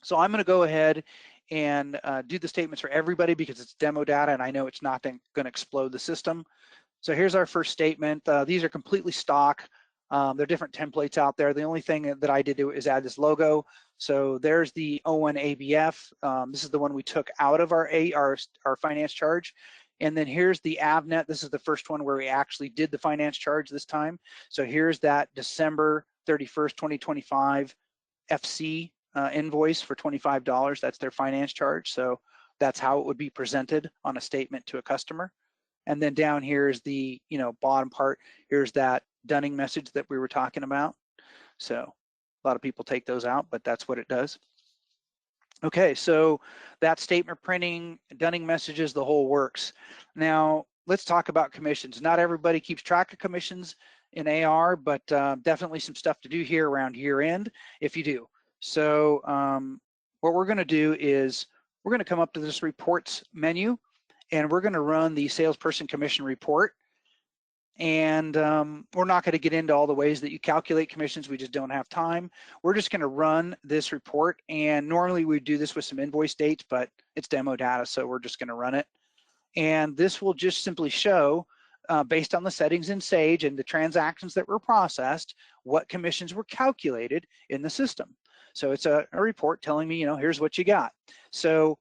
So I'm going to go ahead and do the statements for everybody because it's demo data and I know it's not going to explode the system. So here's our first statement. These are completely stock. There are different templates out there. The only thing that I did is add this logo. So there's the O1 ABF. This is the one we took out of our finance charge. And then here's the AVNet. This is the first one where we actually did the finance charge this time. So here's that December 31st, 2025 FC invoice for $25. That's their finance charge. So that's how it would be presented on a statement to a customer. And then down here is the bottom part. Here's that dunning message that we were talking about. So a lot of people take those out, but that's what it does. Okay, so that statement printing, dunning messages, the whole works. Now let's talk about commissions. Not everybody keeps track of commissions in AR, but definitely some stuff to do here around year end if you do. So what we're going to do is we're going to come up to this reports menu and we're going to run the salesperson commission report. And we're not going to get into all the ways that you calculate commissions. We just don't have time. We're just going to run this report. And normally we do this with some invoice dates, but it's demo data, so we're just going to run it. And this will just simply show, based on the settings in Sage and the transactions that were processed, what commissions were calculated in the system. So it's a report telling me, here's what you got. So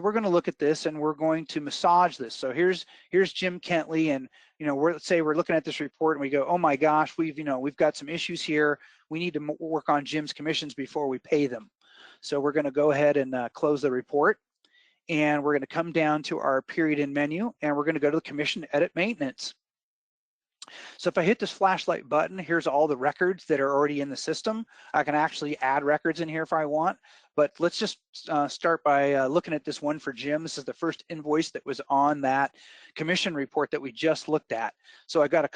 we're going to look at this and we're going to massage this. So here's Jim Kentley, and let's say we're looking at this report and we go, oh my gosh, we've got some issues here. We need to work on Jim's commissions before we pay them. So we're going to go ahead and close the report, and we're going to come down to our period in menu, and we're going to go to the commission edit maintenance. So if I hit this flashlight button, here's all the records that are already in the system. I can actually add records in here if I want, but let's just start by looking at this one for Jim. This is the first invoice that was on that commission report that we just looked at. So I got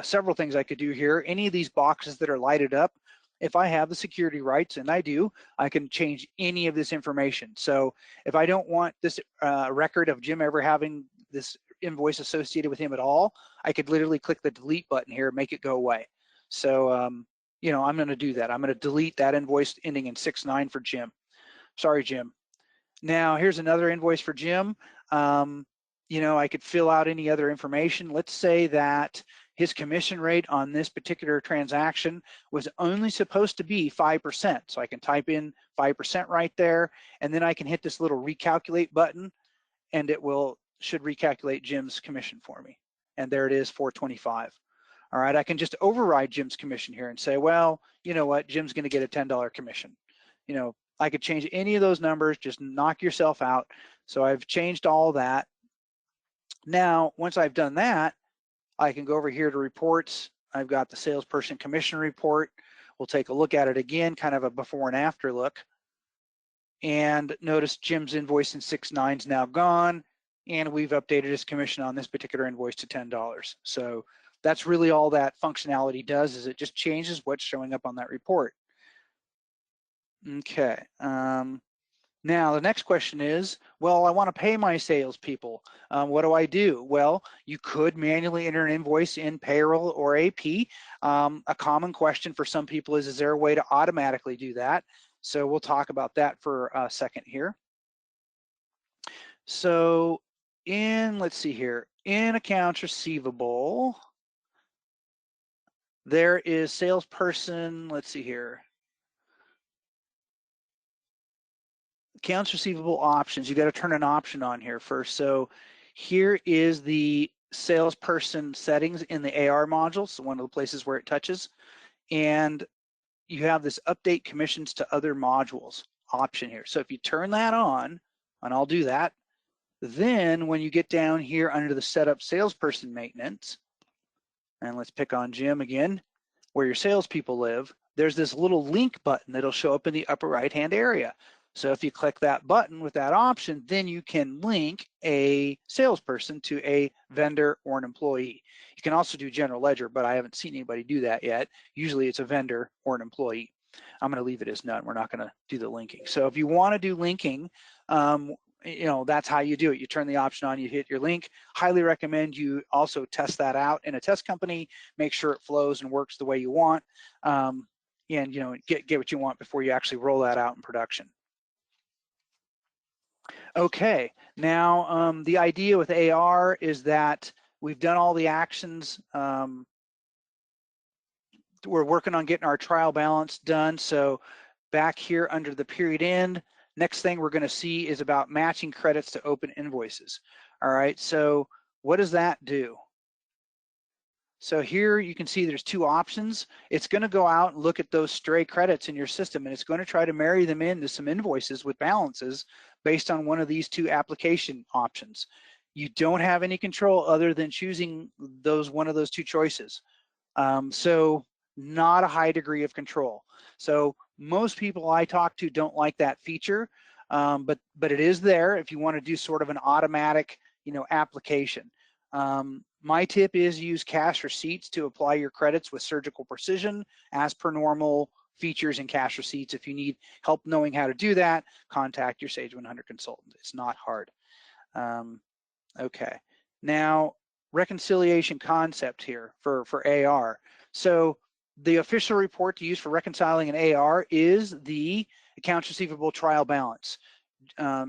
several things I could do here. Any of these boxes that are lighted up, if I have the security rights, and I do, I can change any of this information. So if I don't want this record of Jim ever having this invoice associated with him at all, I could literally click the delete button here and make it go away. So, I'm going to do that. I'm going to delete that invoice ending in 69 for Jim. Sorry, Jim. Now, here's another invoice for Jim. I could fill out any other information. Let's say that his commission rate on this particular transaction was only supposed to be 5%. So I can type in 5% right there, and then I can hit this little recalculate button, and it should recalculate Jim's commission for me. And there it is, 425. All right, I can just override Jim's commission here and say, well, you know what, Jim's going to get a $10 commission. I could change any of those numbers, just knock yourself out. So I've changed all that. Now, once I've done that, I can go over here to reports. I've got the salesperson commission report. We'll take a look at it again, kind of a before and after look. And notice Jim's invoice in 69 is now gone, and we've updated his commission on this particular invoice to $10. So that's really all that functionality does, is it just changes what's showing up on that report. Okay. Now the next question is, well, I want to pay my salespeople. What do I do? Well, you could manually enter an invoice in payroll or AP. A common question for some people is there a way to automatically do that? So we'll talk about that for a second here. So let's see here, in accounts receivable, there is salesperson, let's see here. Accounts receivable options, you got to turn an option on here first. So here is the salesperson settings in the AR module, so one of the places where it touches, and you have this update commissions to other modules option here. So if you turn that on, and I'll do that, then when you get down here under the setup salesperson maintenance, and let's pick on Jim again, where your salespeople live, there's this little link button that'll show up in the upper right hand area. So if you click that button with that option, then you can link a salesperson to a vendor or an employee. You can also do general ledger, but I haven't seen anybody do that yet. Usually it's a vendor or an employee. I'm going to leave it as none. We're not going to do the linking. So if you want to do linking, you know, that's how you do it. You turn the option on, you hit your link. Highly recommend you also test that out in a test company, make sure it flows and works the way you want, and you know, get what you want before you actually roll that out in production. Okay, now the idea with AR is that we've done all the actions. We're working on getting our trial balance done. So back here under the period end, next thing we're going to see is about matching credits to open invoices. All right, so what does that do? So here you can see there's two options. It's going to go out and look at those stray credits in your system, and it's going to try to marry them into some invoices with balances based on one of these two application options. You don't have any control other than choosing one of those two choices. So not a high degree of control. So most people I talk to don't like that feature, but it is there if you want to do sort of an automatic, you know, application. My tip is use cash receipts to apply your credits with surgical precision as per normal features in cash receipts. If you need help knowing how to do that, contact your Sage 100 consultant. It's not hard. Okay, now reconciliation concept here for AR. So the official report to use for reconciling an AR is the accounts receivable trial balance.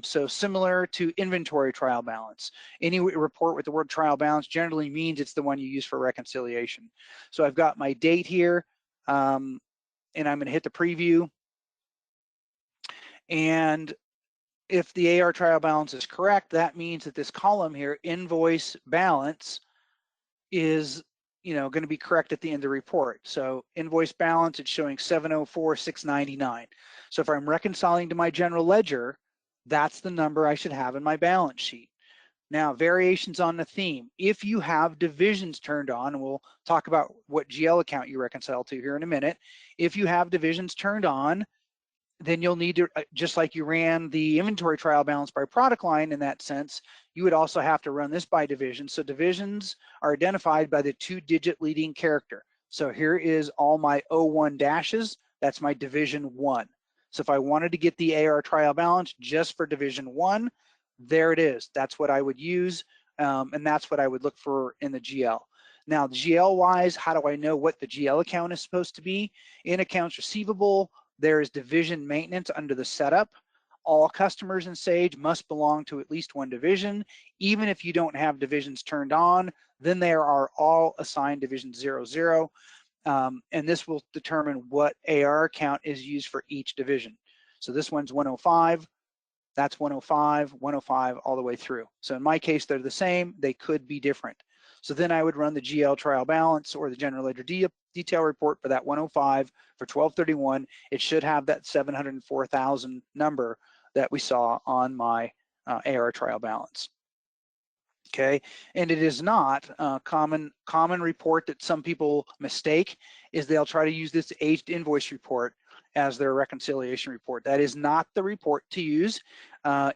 So similar to inventory trial balance. Any report with the word trial balance generally means it's the one you use for reconciliation. So I've got my date here, and I'm going to hit the preview. And if the AR trial balance is correct, that means that this column here, invoice balance, is, you know, going to be correct at the end of the report. So invoice balance, it's showing 704,699. So if I'm reconciling to my general ledger, that's the number I should have in my balance sheet. Now, variations on the theme. If you have divisions turned on, and we'll talk about what GL account you reconcile to here in a minute. If you have divisions turned on, then you'll need to, just like you ran the inventory trial balance by product line in that sense, you would also have to run this by division. So divisions are identified by the 2-digit leading character. So here is all my 01 dashes, that's my division 1. So if I wanted to get the AR trial balance just for division 1, there it is. That's what I would use, and that's what I would look for in the GL. Now, GL wise, how do I know what the GL account is supposed to be? In accounts receivable, there is division maintenance under the setup. All customers in Sage must belong to at least one division. Even if you don't have divisions turned on, then they are all assigned division 00. And this will determine what AR account is used for each division. So this one's 105, that's 105, 105 all the way through. So in my case, they're the same, they could be different. So then I would run the GL trial balance or the general ledger detail report for that 105 for 12/31. It should have that 704,000 number that we saw on my AR trial balance. Okay, and it is not a common report that some people mistake is they'll try to use this aged invoice report as their reconciliation report. That is not the report to use.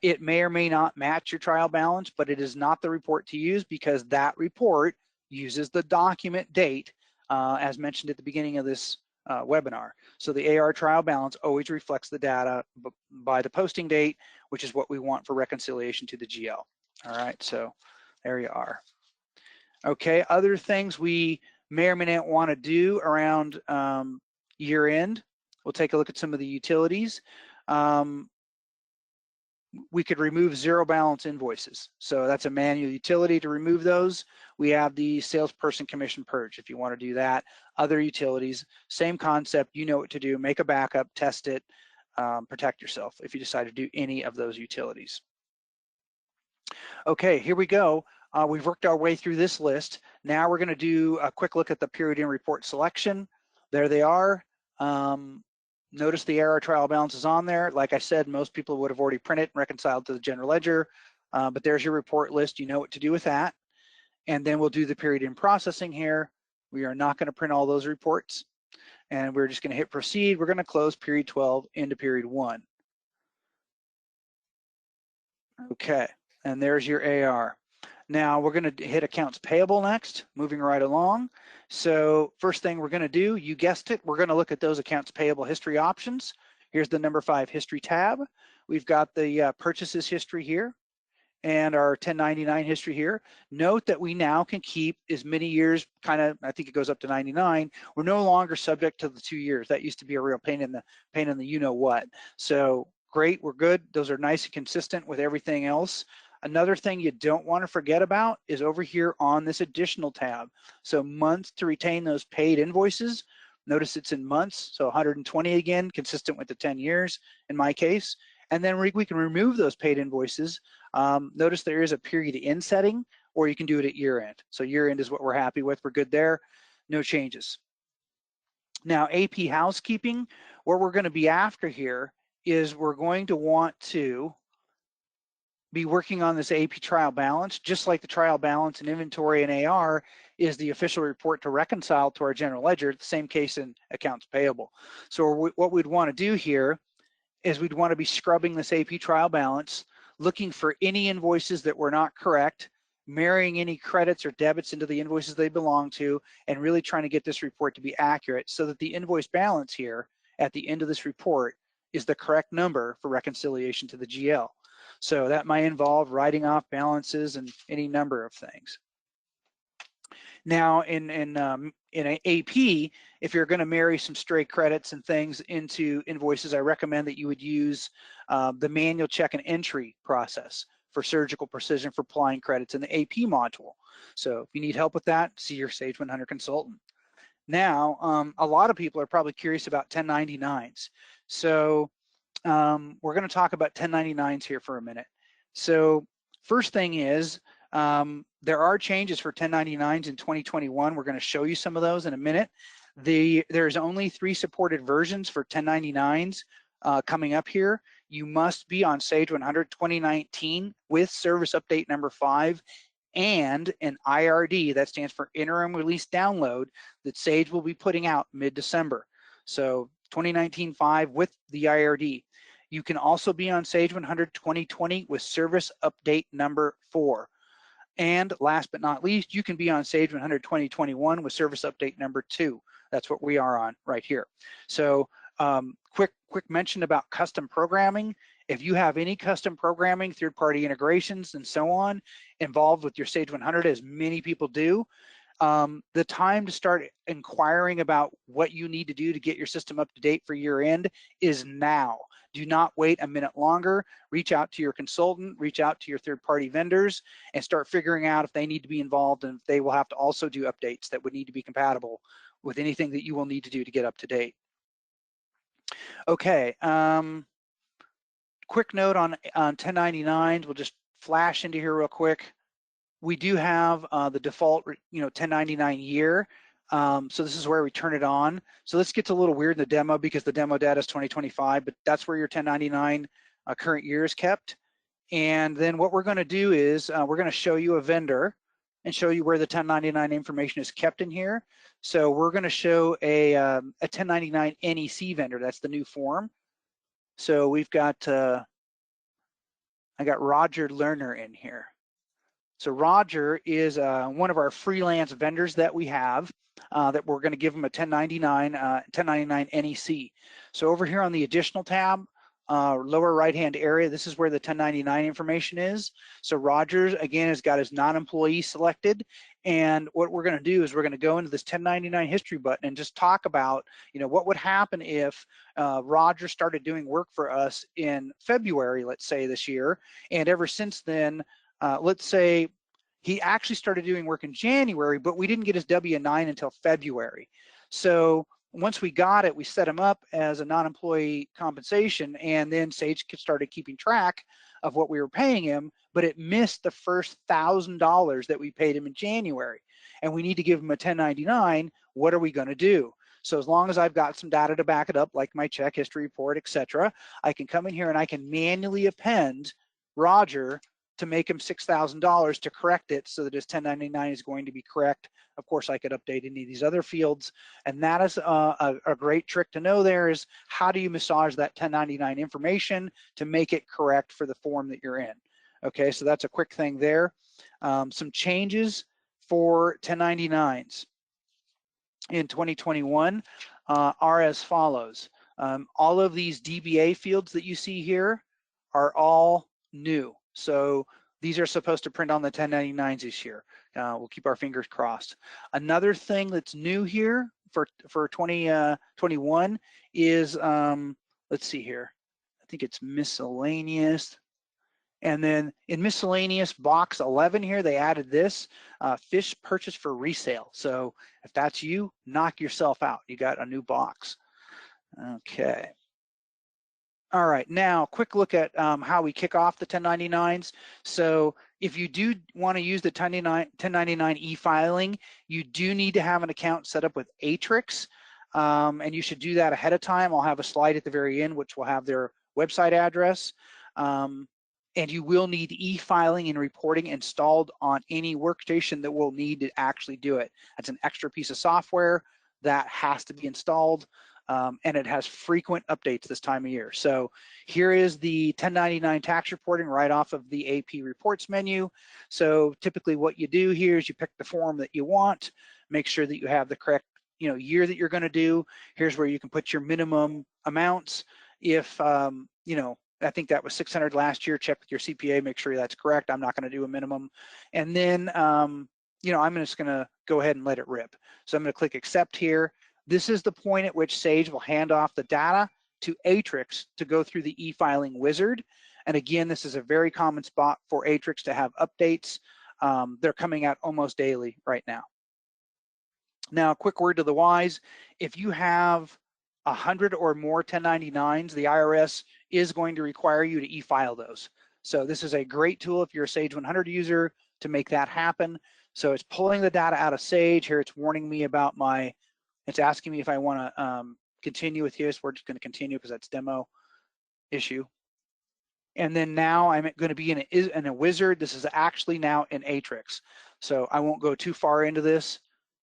It may or may not match your trial balance, but it is not the report to use because that report uses the document date as mentioned at the beginning of this webinar. So the AR trial balance always reflects the data by the posting date, which is what we want for reconciliation to the GL. All right, so there you are. Okay, other things we may or may not want to do around year end. We'll take a look at some of the utilities. We could remove zero balance invoices. So that's a manual utility to remove those. We have the salesperson commission purge if you want to do that. Other utilities, same concept, you know what to do, make a backup, test it, protect yourself if you decide to do any of those utilities. Okay, here we go. We've worked our way through this list. Now we're going to do a quick look at the period in report selection. There they are. Notice the AR trial balance is on there. Like I said, most people would have already printed and reconciled to the general ledger, but there's your report list. You know what to do with that. And then we'll do the period in processing here. We are not going to print all those reports, and we're just going to hit proceed. We're going to close period 12 into period 1. Okay, and there's your AR. Now we're going to hit accounts payable next, moving right along. So first thing we're going to do, you guessed it, we're going to look at those accounts payable history options. Here's the number 5 history tab. We've got the purchases history here and our 1099 history here. Note that we now can keep as many years, kind of, I think it goes up to 99. We're no longer subject to the 2 years. That used to be a real pain in the you know what. So great, we're good. Those are nice and consistent with everything else. Another thing you don't want to forget about is over here on this additional tab. So months to retain those paid invoices. Notice it's in months, so 120 again, consistent with the 10 years in my case. And then we can remove those paid invoices. Notice there is a period end setting, or you can do it at year end. So year end is what we're happy with. We're good there. No changes. Now AP housekeeping, what we're going to be after here is we're going to want to be working on this AP trial balance, just like the trial balance in inventory and AR is the official report to reconcile to our general ledger, the same case in accounts payable. So what we'd want to do here is we'd want to be scrubbing this AP trial balance, looking for any invoices that were not correct, marrying any credits or debits into the invoices they belong to, and really trying to get this report to be accurate so that the invoice balance here at the end of this report is the correct number for reconciliation to the GL. So that might involve writing off balances and any number of things. Now in AP, if you're going to marry some stray credits and things into invoices, I recommend that you would use the manual check and entry process for surgical precision for applying credits in the AP module. So if you need help with that, see your Sage 100 consultant. Now, a lot of people are probably curious about 1099s. So we're going to talk about 1099s here for a minute. So first thing is, there are changes for 1099s in 2021. We're going to show you some of those in a minute. There's only 3 supported versions for 1099s coming up here. You must be on Sage 100 2019 with service update number 5 and an IRD, that stands for interim release download, that Sage will be putting out mid-December. So 2019-5 with the IRD. You can also be on Sage 100 2020 with service update number 4. And last but not least, you can be on Sage 100 2021 with service update number 2. That's what we are on right here. So quick mention about custom programming. If you have any custom programming, third-party integrations, and so on involved with your Sage 100, as many people do, the time to start inquiring about what you need to do to get your system up to date for year end is now. Do not wait a minute longer. Reach out to your consultant, reach out to your third-party vendors, and start figuring out if they need to be involved and if they will have to also do updates that would need to be compatible with anything that you will need to do to get up to date. Okay, quick note on 1099s. We'll just flash into here real quick. We do have the default, 1099 year. So this is where we turn it on. So this gets a little weird in the demo because the demo data is 2025, but that's where your 1099 current year is kept. And then what we're going to do is we're going to show you a vendor and show you where the 1099 information is kept in here. So we're going to show a 1099 NEC vendor. That's the new form. So we've got, I got Roger Lerner in here. So Roger is one of our freelance vendors that we have that we're going to give him a 1099 NEC. So over here on the additional tab, lower right-hand area, this is where the 1099 information is. So Roger, again, has got his non-employee selected. And what we're going to do is we're going to go into this 1099 history button and just talk about, what would happen if Roger started doing work for us in February, let's say this year. And ever since then, let's say he actually started doing work in January, but we didn't get his W-9 until February. So once we got it, we set him up as a non-employee compensation, and then Sage started keeping track of what we were paying him, but it missed the first $1,000 that we paid him in January. And we need to give him a 1099. What are we going to do? So as long as I've got some data to back it up, like my check history report, etc., I can come in here and I can manually append Roger to make him $6,000 to correct it so that his 1099 is going to be correct. Of course, I could update any of these other fields. And that is a great trick to know there is how do you massage that 1099 information to make it correct for the form that you're in. Okay, so that's a quick thing there. Some changes for 1099s in 2021 are as follows. All of these DBA fields that you see here are all new. So these are supposed to print on the 1099s this year. We'll keep our fingers crossed. Another thing that's new here for 2021 is, let's see here. I think it's miscellaneous. And then in miscellaneous box 11 here, they added this, fish purchased for resale. So if that's you, knock yourself out. You got a new box. Okay. All right, now quick look at how we kick off the 1099s. So if you do want to use the 1099 e-filing, you do need to have an account set up with Atrix, and you should do that ahead of time. I'll have a slide at the very end which will have their website address. And you will need e-filing and reporting installed on any workstation that will need to actually do it. That's an extra piece of software that has to be installed. And it has frequent updates this time of year. So here is the 1099 tax reporting right off of the AP reports menu. So typically what you do here is you pick the form that you want, make sure that you have the correct year that you're going to do. Here's where you can put your minimum amounts. If I think that was 600 last year, check with your CPA, make sure that's correct. I'm not going to do a minimum. And then I'm just going to go ahead and let it rip. So I'm going to click accept here. This is the point at which Sage will hand off the data to Atrix to go through the e-filing wizard. And again, this is a very common spot for Atrix to have updates. They're coming out almost daily right now. Now, a quick word to the wise. If you have 100 or more 1099s, the IRS is going to require you to e-file those. So this is a great tool if you're a Sage 100 user to make that happen. So it's pulling the data out of Sage. Here it's warning me about it's asking me if I want to continue with this. We're just going to continue because that's demo issue. And then now I'm going to be in a wizard. This is actually now in Atrix. So I won't go too far into this,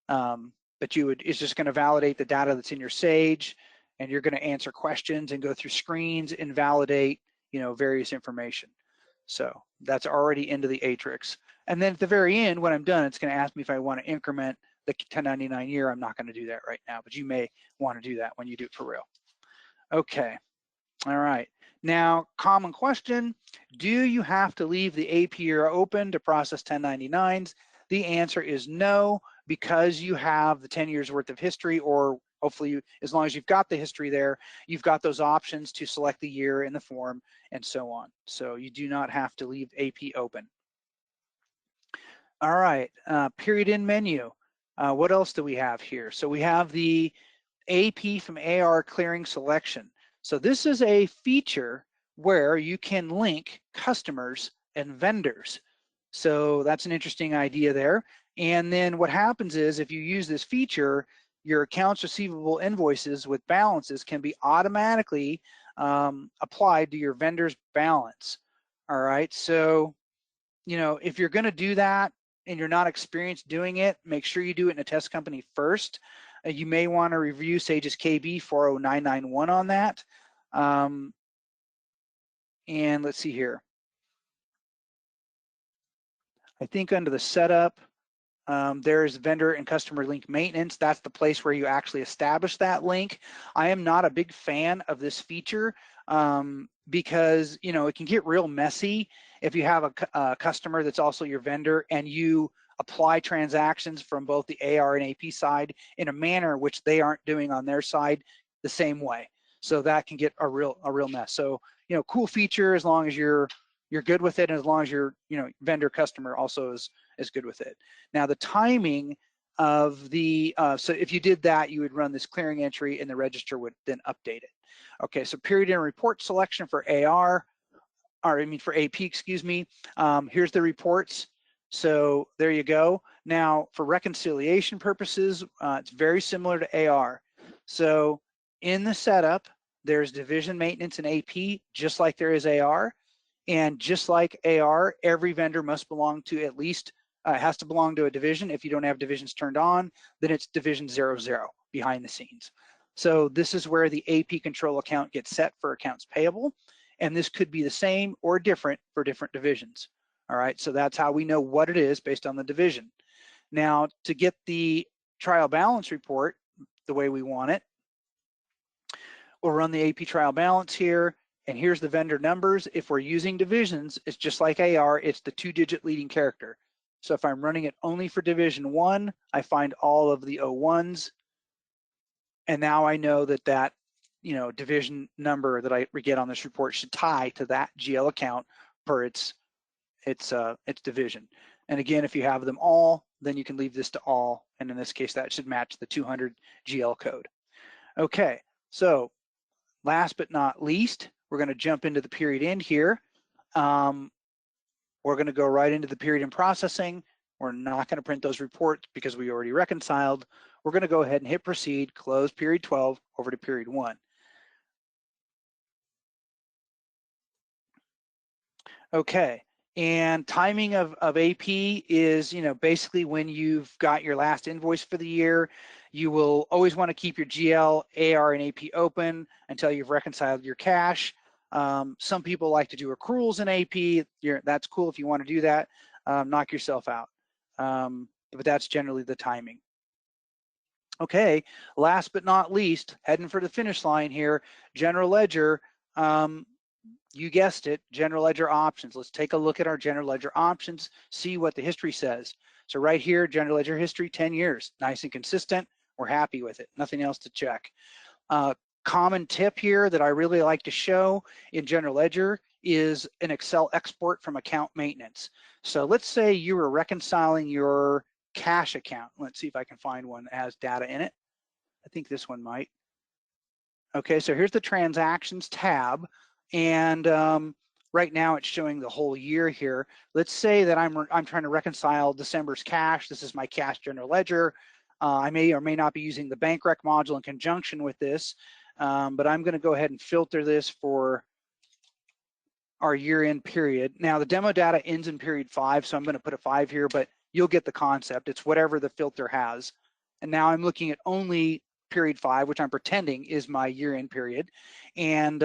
but it's just going to validate the data that's in your Sage, and you're going to answer questions and go through screens and validate, various information. So that's already into the Atrix. And then at the very end, when I'm done, it's going to ask me if I want to increment the 1099 year. I'm not going to do that right now, but you may want to do that when you do it for real. Okay. All right. Now, common question, do you have to leave the AP year open to process 1099s? The answer is no, because you have the 10 years worth of history, or hopefully as long as you've got the history there, you've got those options to select the year in the form and so on. So you do not have to leave AP open. All right, period in menu. What else do we have here? So we have the AP from AR clearing selection. So this is a feature where you can link customers and vendors. So that's an interesting idea there. And then what happens is if you use this feature, your accounts receivable invoices with balances can be automatically applied to your vendor's balance. All right, so if you're going to do that and you're not experienced doing it, make sure you do it in a test company first. You may want to review Sage's KB 40991 on that. And let's see here. I think under the setup, there's vendor and customer link maintenance. That's the place where you actually establish that link. I am not a big fan of this feature because it can get real messy if you have a customer that's also your vendor and you apply transactions from both the AR and AP side in a manner which they aren't doing on their side the same way. So that can get a real mess. So cool feature as long as you're good with it, and as long as your vendor customer also is good with it. Now the timing of the so if you did that, you would run this clearing entry and the register would then update it. Okay, so period and report selection for AR, or I mean for AP, excuse me. Here's the reports. So there you go. Now for reconciliation purposes, it's very similar to AR. So in the setup, there's division maintenance and AP, just like there is AR. And just like AR, every vendor must belong to at least, has to belong to a division. If you don't have divisions turned on, then it's division 00 behind the scenes. So this is where the AP control account gets set for accounts payable. And this could be the same or different for different divisions. All right, so that's how we know what it is based on the division. Now, to get the trial balance report the way we want it, we'll run the AP trial balance here, and here's the vendor numbers. If we're using divisions, it's just like AR, it's the 2-digit leading character. So if I'm running it only for division 1, I find all of the 01s, and now I know that that division number that I get on this report should tie to that GL account per its division. And again, if you have them all, then you can leave this to all, and in this case, that should match the 200 GL code. Okay, so last but not least, we're going to jump into the period end here. We're going to go right into the period in processing. We're not going to print those reports because we already reconciled. We're going to go ahead and hit proceed, close period 12 over to period 1. Okay, and timing of AP is, basically when you've got your last invoice for the year. You will always want to keep your GL, AR, and AP open until you've reconciled your cash. Some people like to do accruals in AP. That's cool if you want to do that. Knock yourself out. But that's generally the timing. Okay, last but not least, heading for the finish line here, general ledger. You guessed it, general ledger options. Let's take a look at our general ledger options, see what the history says. So right here, general ledger history, 10 years, nice and consistent. We're happy with it, nothing else to check. Common tip here that I really like to show in general ledger is an Excel export from account maintenance. So let's say you were reconciling your cash account. Let's see if I can find one that has data in it. I think this one might. Okay, so here's the transactions tab, and right now it's showing the whole year here. Let's say that I'm trying to reconcile December's cash. This is my cash general ledger. I may or may not be using the bank rec module in conjunction with this, but I'm going to go ahead and filter this for our year-end period. Now the demo data ends in period 5, so I'm going to put a 5 here, but you'll get the concept. It's whatever the filter has. And now I'm looking at only period 5, which I'm pretending is my year-end period. And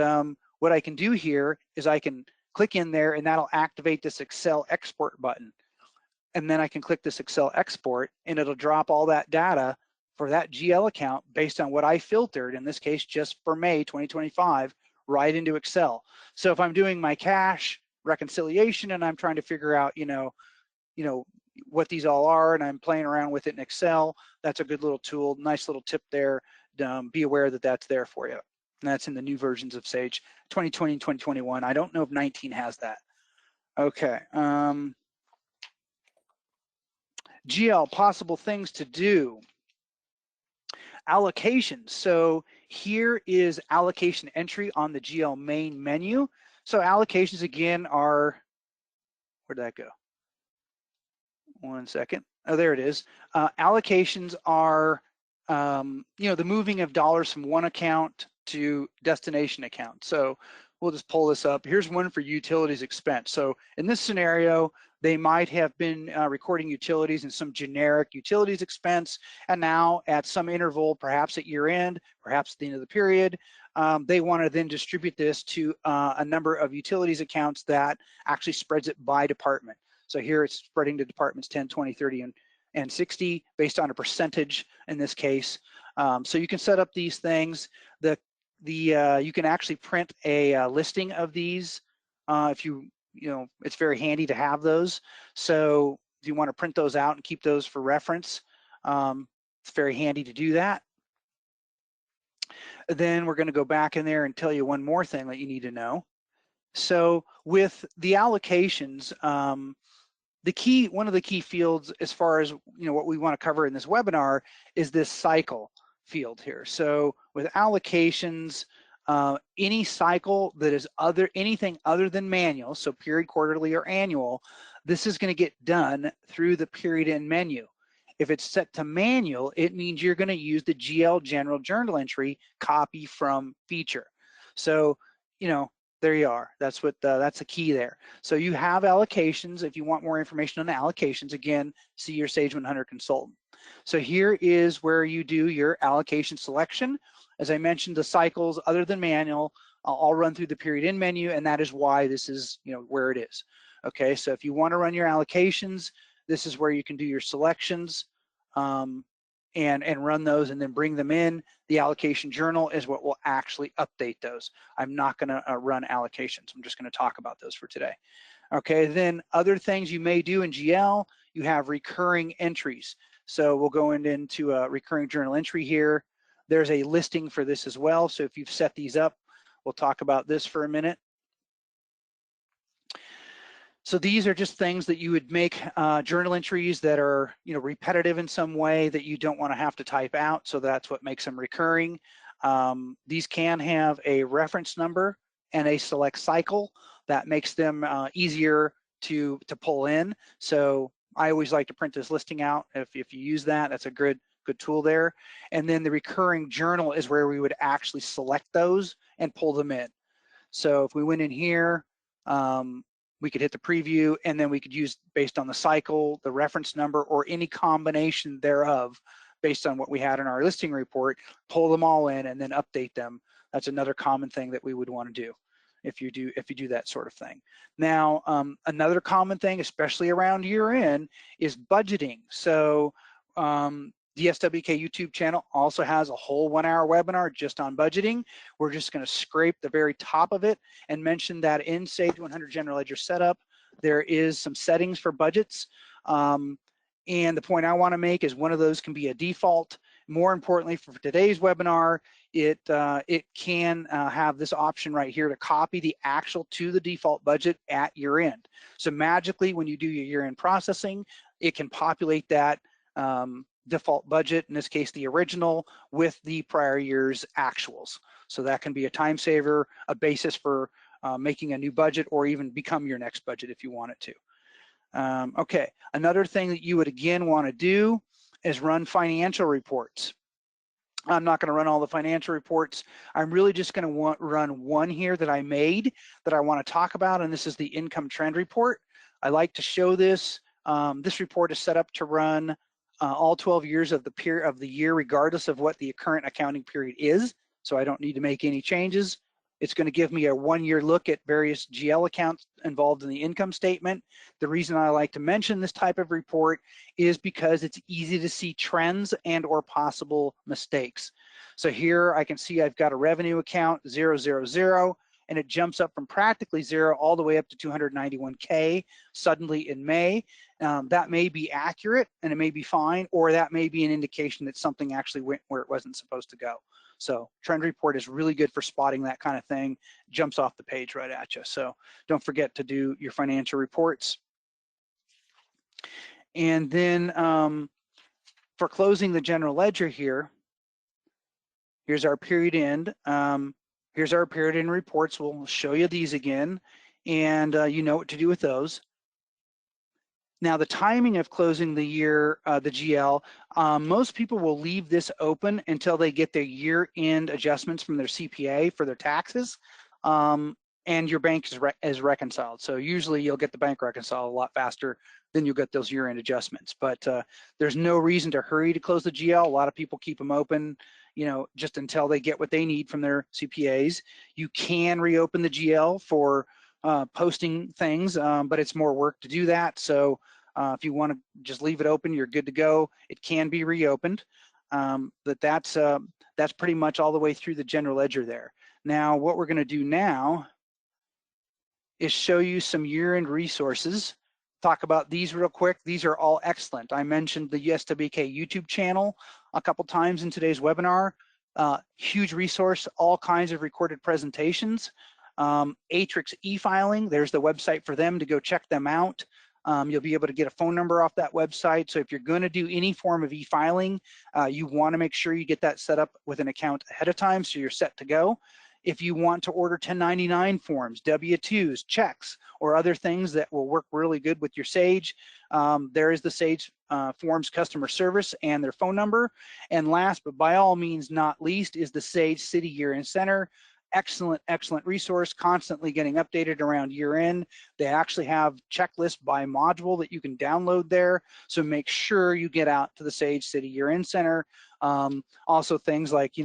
what I can do here is I can click in there, and that'll activate this Excel export button. And then I can click this Excel export, and it'll drop all that data for that GL account based on what I filtered, in this case just for May 2025, right into Excel. So if I'm doing my cash reconciliation and I'm trying to figure out, what these all are, and I'm playing around with it in Excel, that's a good little tool. Nice little tip there. Be aware that that's there for you. And that's in the new versions of Sage 2020 and 2021. I don't know if 19 has that. Okay. GL, possible things to do. Allocations. So here is allocation entry on the GL main menu. So allocations again are, where'd that go? One second. Oh, there it is. Allocations are, the moving of dollars from one account to destination account. So we'll just pull this up. Here's one for utilities expense. So in this scenario, they might have been recording utilities in some generic utilities expense, and now at some interval, perhaps at year end, perhaps at the end of the period, they want to then distribute this to a number of utilities accounts that actually spreads it by department. So here it's spreading to departments 10, 20, 30, and 60 based on a percentage in this case. So you can set up these things. You can actually print a listing of these if it's very handy to have those. So if you want to print those out and keep those for reference, it's very handy to do that. Then we're going to go back in there and tell you one more thing that you need to know. So with the allocations, one of the key fields as far as what we want to cover in this webinar is this cycle field here. So with allocations, any cycle that is anything other than manual, so period, quarterly, or annual, this is going to get done through the period end menu. If it's set to manual, it means you're going to use the GL general journal entry copy from feature. So, there you are. That's the key there. So you have allocations. If you want more information on the allocations, again, see your Sage 100 consultant. So here is where you do your allocation selection. As I mentioned, the cycles other than manual all run through the period end menu, and that is why this is where it is. Okay, so if you want to run your allocations, this is where you can do your selections and run those and then bring them in. The allocation journal is what will actually update those. I'm not going to run allocations. I'm just going to talk about those for today. Okay, then other things you may do in GL, you have recurring entries. So we'll go into a recurring journal entry here. There's a listing for this as well. So if you've set these up, we'll talk about this for a minute. So these are just things that you would make journal entries that are, repetitive in some way that you don't want to have to type out. So that's what makes them recurring. These can have a reference number and a select cycle that makes them easier to pull in. So I always like to print this listing out. If you use that, that's a good tool there. And then the recurring journal is where we would actually select those and pull them in. So if we went in here, we could hit the preview, and then we could use, based on the cycle, the reference number, or any combination thereof based on what we had in our listing report, pull them all in and then update them. That's another common thing that we would want to do if you do that sort of thing. Now, another common thing, especially around year end, is budgeting. So the SWK YouTube channel also has a whole 1-hour webinar just on budgeting. We're just going to scrape the very top of it and mention that in Sage 100 General Ledger Setup, there is some settings for budgets. And the point I want to make is one of those can be a default. More importantly, for today's webinar, it can have this option right here to copy the actual to the default budget at year end. So magically, when you do your year end processing, it can populate that default budget, in this case the original, with the prior year's actuals. So that can be a time saver, a basis for making a new budget, or even become your next budget if you want it to. Okay, another thing that you would again want to do is run financial reports. I'm not going to run all the financial reports. I'm really just going to run one here that I made that I want to talk about, and this is the income trend report. I like to show this. This report is set up to run all 12 years of the year, regardless of what the current accounting period is. So I don't need to make any changes. It's going to give me a 1-year look at various GL accounts involved in the income statement. The reason I like to mention this type of report is because it's easy to see trends and or possible mistakes. So here I can see I've got a revenue account 000, and it jumps up from practically 0 all the way up to 291K suddenly in May. That may be accurate and it may be fine, or that may be an indication that something actually went where it wasn't supposed to go. So trend report is really good for spotting that kind of thing. Jumps off the page right at you. So don't forget to do your financial reports. And then for closing the general ledger here, here's our period end. Here's our period end reports. We'll show you these again, and you know what to do with those. Now, the timing of closing the year, the GL, most people will leave this open until they get their year-end adjustments from their CPA for their taxes, and your bank is reconciled. So usually you'll get the bank reconciled a lot faster than you'll get those year-end adjustments. But there's no reason to hurry to close the GL. A lot of people keep them open, just until they get what they need from their CPAs. You can reopen the GL for posting things, but it's more work to do that. So if you want to just leave it open, you're good to go. It can be reopened, but that's pretty much all the way through the general ledger there. Now, what we're going to do now is show you some year-end resources. Talk about these real quick. These are all excellent. I mentioned the SWK YouTube channel a couple times in today's webinar. Huge resource, all kinds of recorded presentations. Atrix e-filing, there's the website for them to go check them out. You'll be able to get a phone number off that website. So if you're going to do any form of e-filing, you want to make sure you get that set up with an account ahead of time so you're set to go. If you want to order 1099 forms, W-2s, checks, or other things that will work really good with your Sage, there is the Sage Forms customer service and their phone number. And last, but by all means not least, is the Sage City Year-End Center. Excellent, excellent resource, constantly getting updated around year end. They actually have checklists by module that you can download there. So make sure you get out to the Sage City Year End Center. Also things like,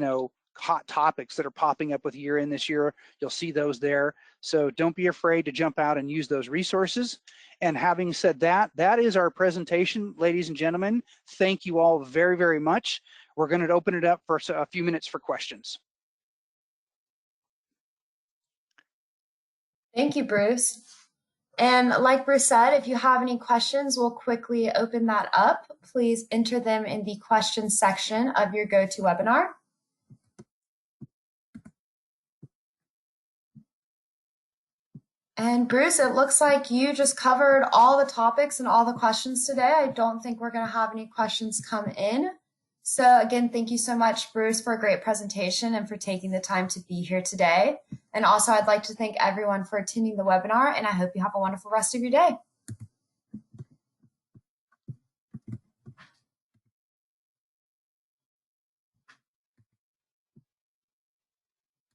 hot topics that are popping up with year end this year. You'll see those there. So don't be afraid to jump out and use those resources. And having said that, that is our presentation, ladies and gentlemen. Thank you all very, very much. We're going to open it up for a few minutes for questions. Thank you, Bruce. And like Bruce said, if you have any questions, we'll quickly open that up. Please enter them in the questions section of your GoToWebinar. And Bruce, it looks like you just covered all the topics and all the questions today. I don't think we're going to have any questions come in. So again, thank you so much, Bruce, for a great presentation and for taking the time to be here today. And also, I'd like to thank everyone for attending the webinar, and I hope you have a wonderful rest of your day.